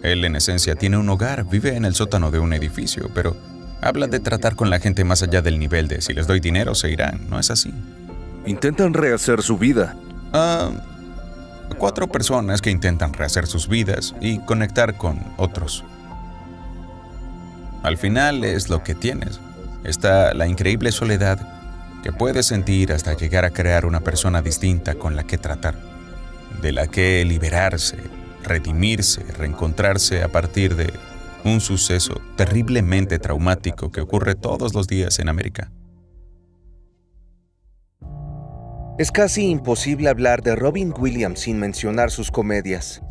Él en esencia tiene un hogar, vive en el sótano de un edificio, pero habla de tratar con la gente más allá del nivel de si les doy dinero se irán, ¿no es así? Intentan rehacer su vida. 4 personas que intentan rehacer sus vidas y conectar con otros. Al final es lo que tienes. Está la increíble soledad que puedes sentir hasta llegar a crear una persona distinta con la que tratar, de la que liberarse, redimirse, reencontrarse a partir de un suceso terriblemente traumático que ocurre todos los días en América. Es casi imposible hablar de Robin Williams sin mencionar sus comedias.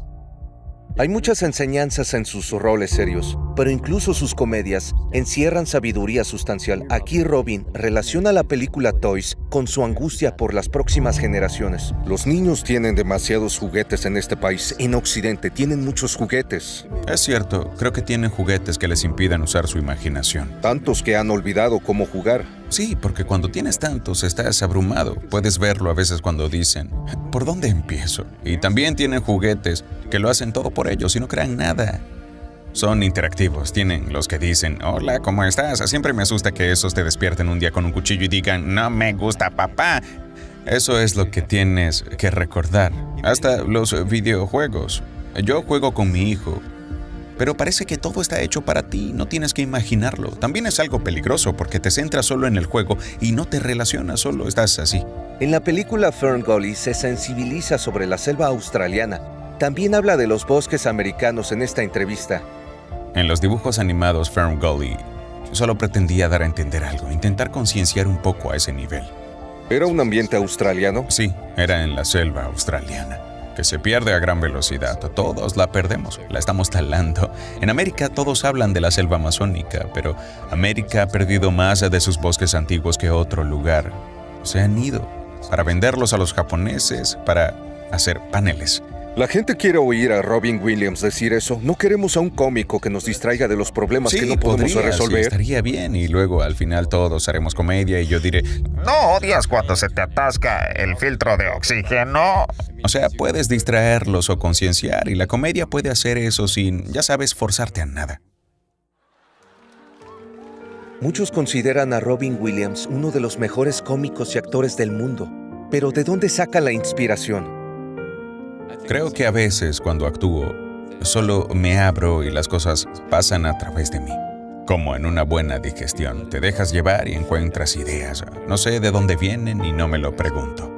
Hay muchas enseñanzas en sus roles serios, pero incluso sus comedias encierran sabiduría sustancial. Aquí Robin relaciona la película Toys con su angustia por las próximas generaciones. Los niños tienen demasiados juguetes en este país. En Occidente tienen muchos juguetes. Es cierto, creo que tienen juguetes que les impiden usar su imaginación. Tantos que han olvidado cómo jugar. Sí, porque cuando tienes tantos estás abrumado. Puedes verlo a veces cuando dicen, ¿por dónde empiezo? Y también tienen juguetes que lo hacen todo por ellos y no crean nada. Son interactivos, tienen los que dicen, hola, ¿cómo estás? Siempre me asusta que esos te despierten un día con un cuchillo y digan, no me gusta papá. Eso es lo que tienes que recordar. Hasta los videojuegos. Yo juego con mi hijo, pero parece que todo está hecho para ti, no tienes que imaginarlo. También es algo peligroso porque te centras solo en el juego y no te relacionas, solo estás así. En la película Fern Gully se sensibiliza sobre la selva australiana. También habla de los bosques americanos en esta entrevista. En los dibujos animados Fern Gully solo pretendía dar a entender algo, intentar concienciar un poco a ese nivel. ¿Era un ambiente australiano? Sí, era en la selva australiana, que se pierde a gran velocidad. Todos la perdemos, la estamos talando. En América todos hablan de la selva amazónica, pero América ha perdido más de sus bosques antiguos que otro lugar. Se han ido para venderlos a los japoneses, para hacer paneles. La gente quiere oír a Robin Williams decir eso. No queremos a un cómico que nos distraiga de los problemas que no podemos resolver. Sí, estaría bien, y luego al final todos haremos comedia y yo diré, ¿no odias cuando se te atasca el filtro de oxígeno? O sea, puedes distraerlos o concienciar, y la comedia puede hacer eso sin, ya sabes, forzarte a nada. Muchos consideran a Robin Williams uno de los mejores cómicos y actores del mundo. Pero ¿de dónde saca la inspiración? Creo que a veces cuando actúo, solo me abro y las cosas pasan a través de mí. Como en una buena digestión, te dejas llevar y encuentras ideas. No sé de dónde vienen y no me lo pregunto.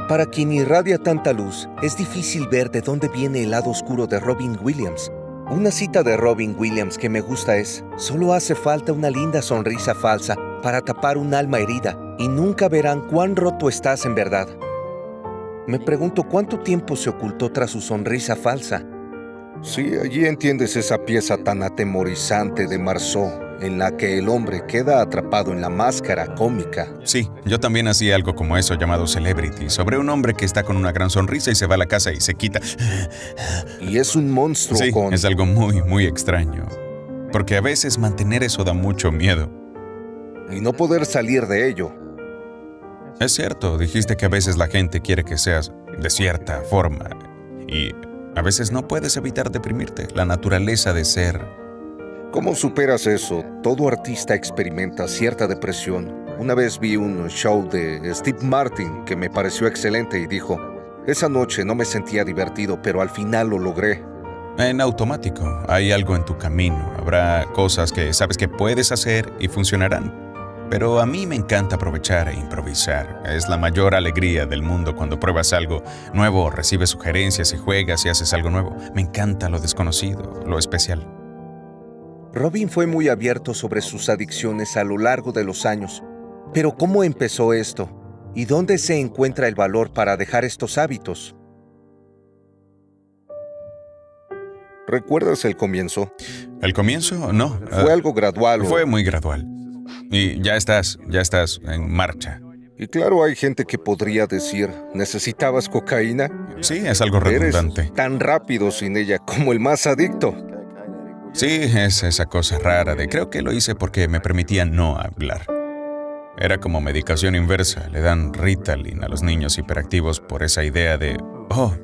Para quien irradia tanta luz, es difícil ver de dónde viene el lado oscuro de Robin Williams. Una cita de Robin Williams que me gusta es: solo hace falta una linda sonrisa falsa para tapar un alma herida y nunca verán cuán roto estás en verdad. Me pregunto cuánto tiempo se ocultó tras su sonrisa falsa. Sí, allí entiendes esa pieza tan atemorizante de Marceau, en la que el hombre queda atrapado en la máscara cómica. Sí, yo también hacía algo como eso llamado Celebrity, sobre un hombre que está con una gran sonrisa y se va a la casa y se quita. Y es un monstruo sí, con... es algo muy, muy extraño. Porque a veces mantener eso da mucho miedo. Y no poder salir de ello. Es cierto, dijiste que a veces la gente quiere que seas de cierta forma. Y a veces no puedes evitar deprimirte, la naturaleza de ser. ¿Cómo superas eso? Todo artista experimenta cierta depresión. Una vez vi un show de Steve Martin que me pareció excelente y dijo, esa noche no me sentía divertido, pero al final lo logré. En automático, hay algo en tu camino. Habrá cosas que sabes que puedes hacer y funcionarán. Pero a mí me encanta aprovechar e improvisar. Es la mayor alegría del mundo cuando pruebas algo nuevo, recibes sugerencias y juegas y haces algo nuevo. Me encanta lo desconocido, lo especial. Robin fue muy abierto sobre sus adicciones a lo largo de los años. Pero ¿cómo empezó esto? ¿Y dónde se encuentra el valor para dejar estos hábitos? ¿Recuerdas el comienzo? ¿El comienzo? No. ¿Fue algo gradual? Fue muy gradual. Y ya estás en marcha. Y claro, hay gente que podría decir, ¿necesitabas cocaína? Sí, es algo redundante. Eres tan rápido sin ella como el más adicto. Sí, es esa cosa rara de creo que lo hice porque me permitía no hablar. Era como medicación inversa. Le dan Ritalin a los niños hiperactivos por esa idea de,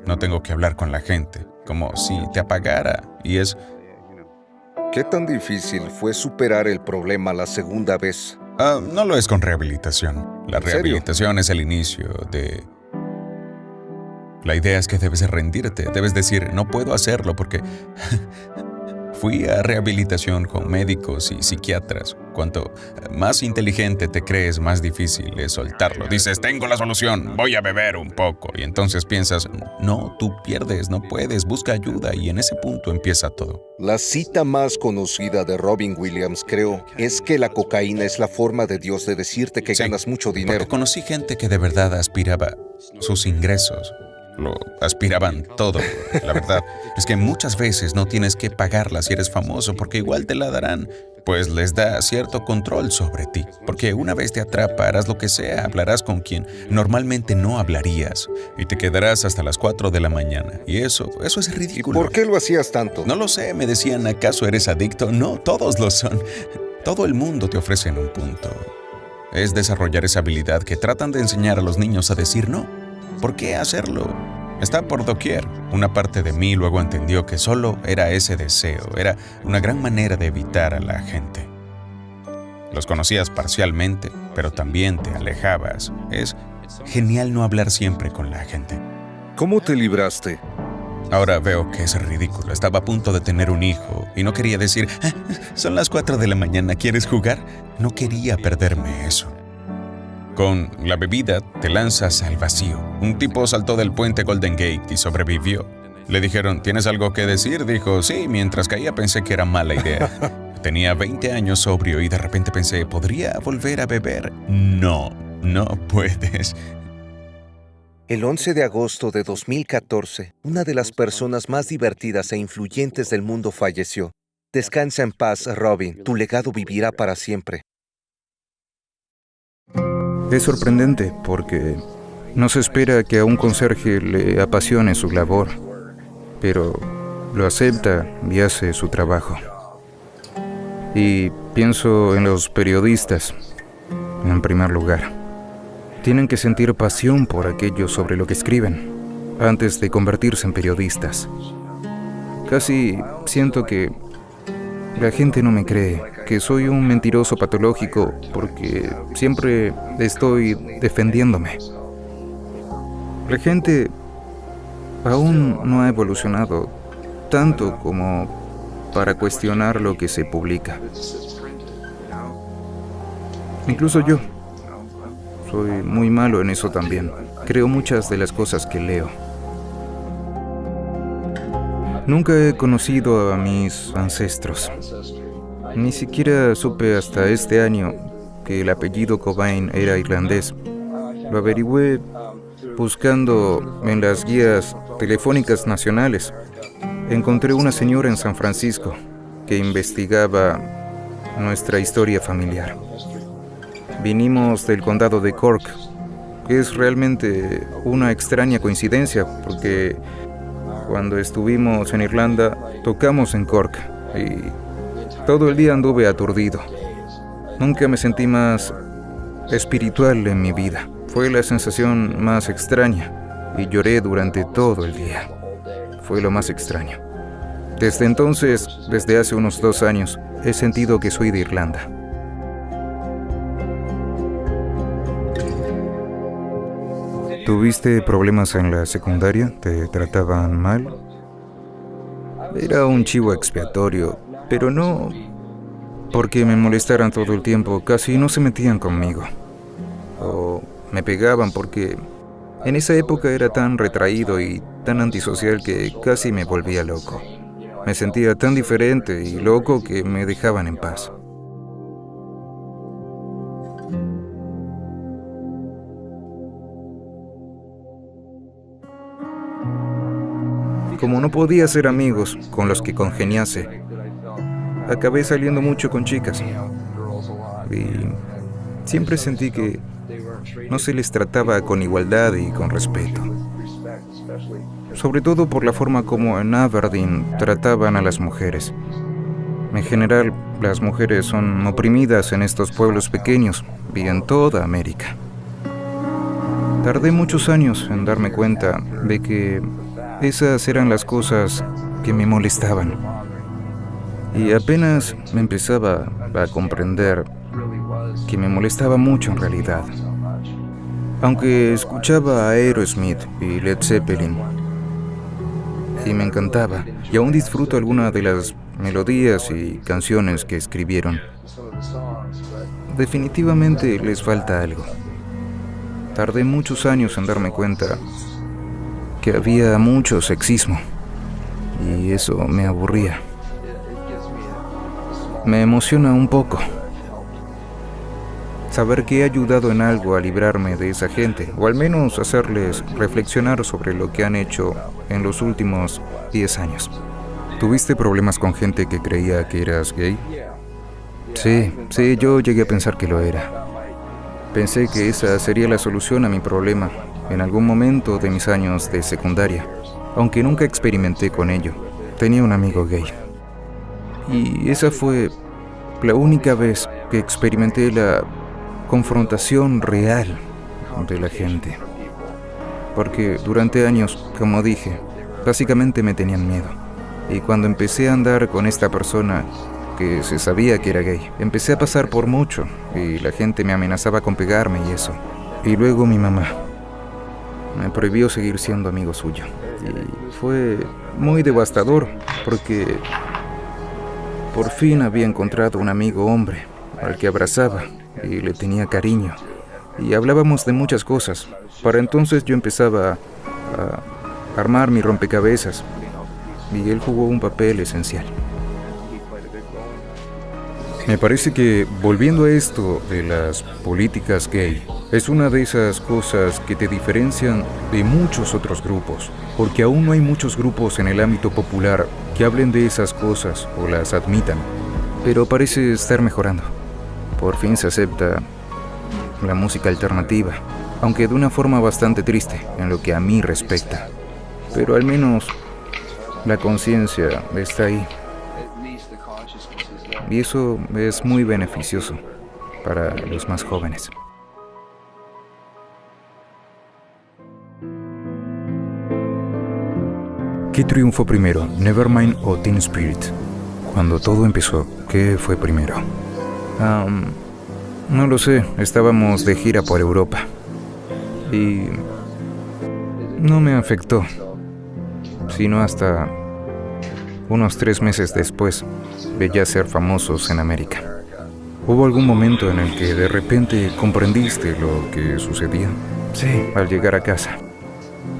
no tengo que hablar con la gente. Como si te apagara. Y es... ¿Qué tan difícil fue superar el problema la segunda vez? No lo es con rehabilitación. La rehabilitación es el inicio de... La idea es que debes rendirte. Debes decir, no puedo hacerlo porque... Fui a rehabilitación con médicos y psiquiatras. Cuanto más inteligente te crees, más difícil es soltarlo. Dices, tengo la solución, voy a beber un poco. Y entonces piensas, no, tú pierdes, no puedes, busca ayuda. Y en ese punto empieza todo. La cita más conocida de Robin Williams, creo, es que la cocaína es la forma de Dios de decirte que ganas mucho dinero. Porque conocí gente que de verdad aspiraba sus ingresos. Lo aspiraban todo. La verdad es que muchas veces no tienes que pagarla si eres famoso porque igual te la darán, pues les da cierto control sobre ti. Porque una vez te atrapa, harás lo que sea, hablarás con quien normalmente no hablarías y te quedarás hasta las 4 de la mañana. Y eso es ridículo. ¿Y por qué lo hacías tanto? No lo sé, me decían, ¿acaso eres adicto? No, todos lo son. Todo el mundo te ofrece en un punto. Es desarrollar esa habilidad que tratan de enseñar a los niños a decir no. ¿Por qué hacerlo? Está por doquier. Una parte de mí luego entendió que solo era ese deseo. Era una gran manera de evitar a la gente. Los conocías parcialmente, pero también te alejabas. Es genial no hablar siempre con la gente. ¿Cómo te libraste? Ahora veo que es ridículo. Estaba a punto de tener un hijo y no quería decir, son las 4 de la mañana, ¿quieres jugar? No quería perderme eso. Con la bebida te lanzas al vacío. Un tipo saltó del puente Golden Gate y sobrevivió. Le dijeron, ¿tienes algo que decir? Dijo, sí, mientras caía pensé que era mala idea. Tenía 20 años sobrio y de repente pensé, ¿podría volver a beber? No puedes. El 11 de agosto de 2014, una de las personas más divertidas e influyentes del mundo falleció. Descansa en paz, Robin. Tu legado vivirá para siempre. Es sorprendente porque no se espera que a un conserje le apasione su labor, pero lo acepta y hace su trabajo. Y pienso en los periodistas, en primer lugar. Tienen que sentir pasión por aquello sobre lo que escriben, antes de convertirse en periodistas. Casi siento que la gente no me cree, que soy un mentiroso patológico porque siempre estoy defendiéndome. La gente aún no ha evolucionado tanto como para cuestionar lo que se publica. Incluso yo soy muy malo en eso también. Creo muchas de las cosas que leo. Nunca he conocido a mis ancestros. Ni siquiera supe hasta este año que el apellido Cobain era irlandés. Lo averigüé buscando en las guías telefónicas nacionales. Encontré una señora en San Francisco que investigaba nuestra historia familiar. Vinimos del condado de Cork, que es realmente una extraña coincidencia porque cuando estuvimos en Irlanda tocamos en Cork y todo el día anduve aturdido. Nunca me sentí más espiritual en mi vida. Fue la sensación más extraña y lloré durante todo el día. Fue lo más extraño. Desde entonces, desde hace unos 2 años, he sentido que soy de Irlanda. ¿Tuviste problemas en la secundaria? ¿Te trataban mal? Era un chivo expiatorio, pero no porque me molestaran todo el tiempo. Casi no se metían conmigo. O me pegaban porque en esa época era tan retraído y tan antisocial que casi me volvía loco. Me sentía tan diferente y loco que me dejaban en paz. Como no podía hacer amigos con los que congeniase, acabé saliendo mucho con chicas. Y siempre sentí que no se les trataba con igualdad y con respeto. Sobre todo por la forma como en Aberdeen trataban a las mujeres. En general, las mujeres son oprimidas en estos pueblos pequeños y en toda América. Tardé muchos años en darme cuenta de que esas eran las cosas que me molestaban. Y apenas me empezaba a comprender que me molestaba mucho en realidad. Aunque escuchaba a Aerosmith y Led Zeppelin, y me encantaba, y aún disfruto algunas de las melodías y canciones que escribieron, definitivamente les falta algo. Tardé muchos años en darme cuenta que había mucho sexismo, y eso me aburría. Me emociona un poco saber que he ayudado en algo a librarme de esa gente, o al menos hacerles reflexionar sobre lo que han hecho en los últimos 10 años. ¿Tuviste problemas con gente que creía que eras gay? Sí, yo llegué a pensar que lo era. Pensé que esa sería la solución a mi problema en algún momento de mis años de secundaria, aunque nunca experimenté con ello. Tenía un amigo gay. Y esa fue la única vez que experimenté la confrontación real de la gente. Porque durante años, como dije, básicamente me tenían miedo. Y cuando empecé a andar con esta persona que se sabía que era gay, empecé a pasar por mucho y la gente me amenazaba con pegarme y eso. Y luego mi mamá me prohibió seguir siendo amigo suyo. Y fue muy devastador porque por fin había encontrado un amigo hombre al que abrazaba y le tenía cariño. Y hablábamos de muchas cosas. Para entonces yo empezaba a armar mi rompecabezas y él jugó un papel esencial. Me parece que, volviendo a esto de las políticas gay, es una de esas cosas que te diferencian de muchos otros grupos, porque aún no hay muchos grupos en el ámbito popular que hablen de esas cosas o las admitan, pero parece estar mejorando. Por fin se acepta la música alternativa, aunque de una forma bastante triste en lo que a mí respecta, pero al menos la conciencia está ahí. Y eso es muy beneficioso para los más jóvenes. ¿Qué triunfó primero, Nevermind o Teen Spirit? Cuando todo empezó, ¿qué fue primero? No lo sé, estábamos de gira por Europa y no me afectó, sino hasta unos 3 meses después de ya ser famosos en América. ¿Hubo algún momento en el que de repente comprendiste lo que sucedía? Sí, al llegar a casa.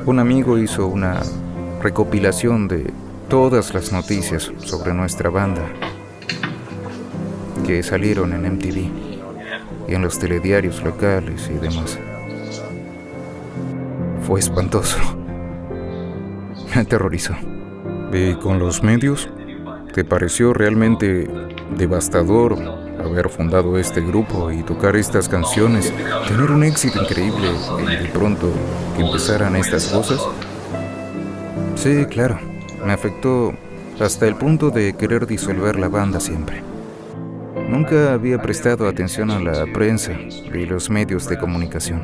Un amigo hizo una recopilación de todas las noticias sobre nuestra banda que salieron en MTV y en los telediarios locales y demás. Fue espantoso. Me aterrorizó. ¿Y con los medios? ¿Te pareció realmente devastador haber fundado este grupo y tocar estas canciones, tener un éxito increíble y de pronto que empezaran estas cosas? Sí, claro. Me afectó hasta el punto de querer disolver la banda siempre. Nunca había prestado atención a la prensa y los medios de comunicación.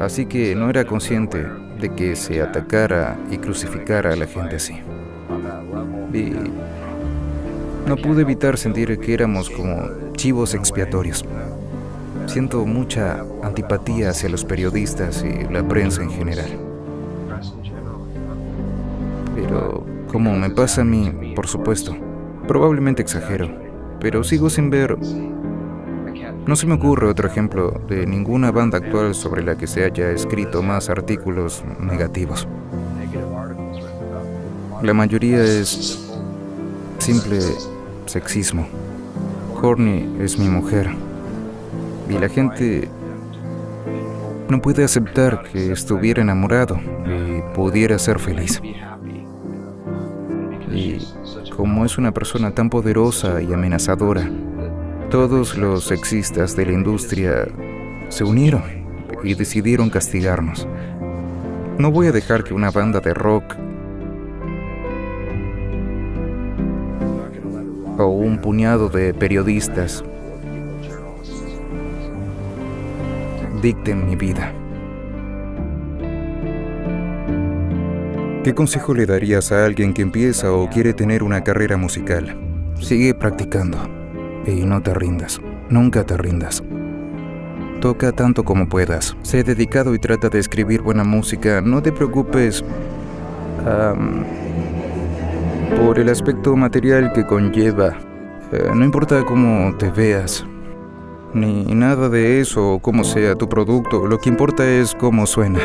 Así que no era consciente de que se atacara y crucificara a la gente así. Y no pude evitar sentir que éramos como chivos expiatorios. Siento mucha antipatía hacia los periodistas y la prensa en general. Pero, como me pasa a mí, por supuesto, probablemente exagero, pero sigo sin ver. No se me ocurre otro ejemplo de ninguna banda actual sobre la que se haya escrito más artículos negativos. La mayoría es simple sexismo. Courtney es mi mujer y la gente no puede aceptar que estuviera enamorado y pudiera ser feliz. Y como es una persona tan poderosa y amenazadora, todos los sexistas de la industria se unieron y decidieron castigarnos. No voy a dejar que una banda de rock o un puñado de periodistas dicten mi vida. ¿Qué consejo le darías a alguien que empieza o quiere tener una carrera musical? Sigue practicando y no te rindas. Nunca te rindas. Toca tanto como puedas. Sé dedicado y trata de escribir buena música. No te preocupes por el aspecto material que conlleva. No importa cómo te veas, ni nada de eso o cómo sea tu producto. Lo que importa es cómo suena.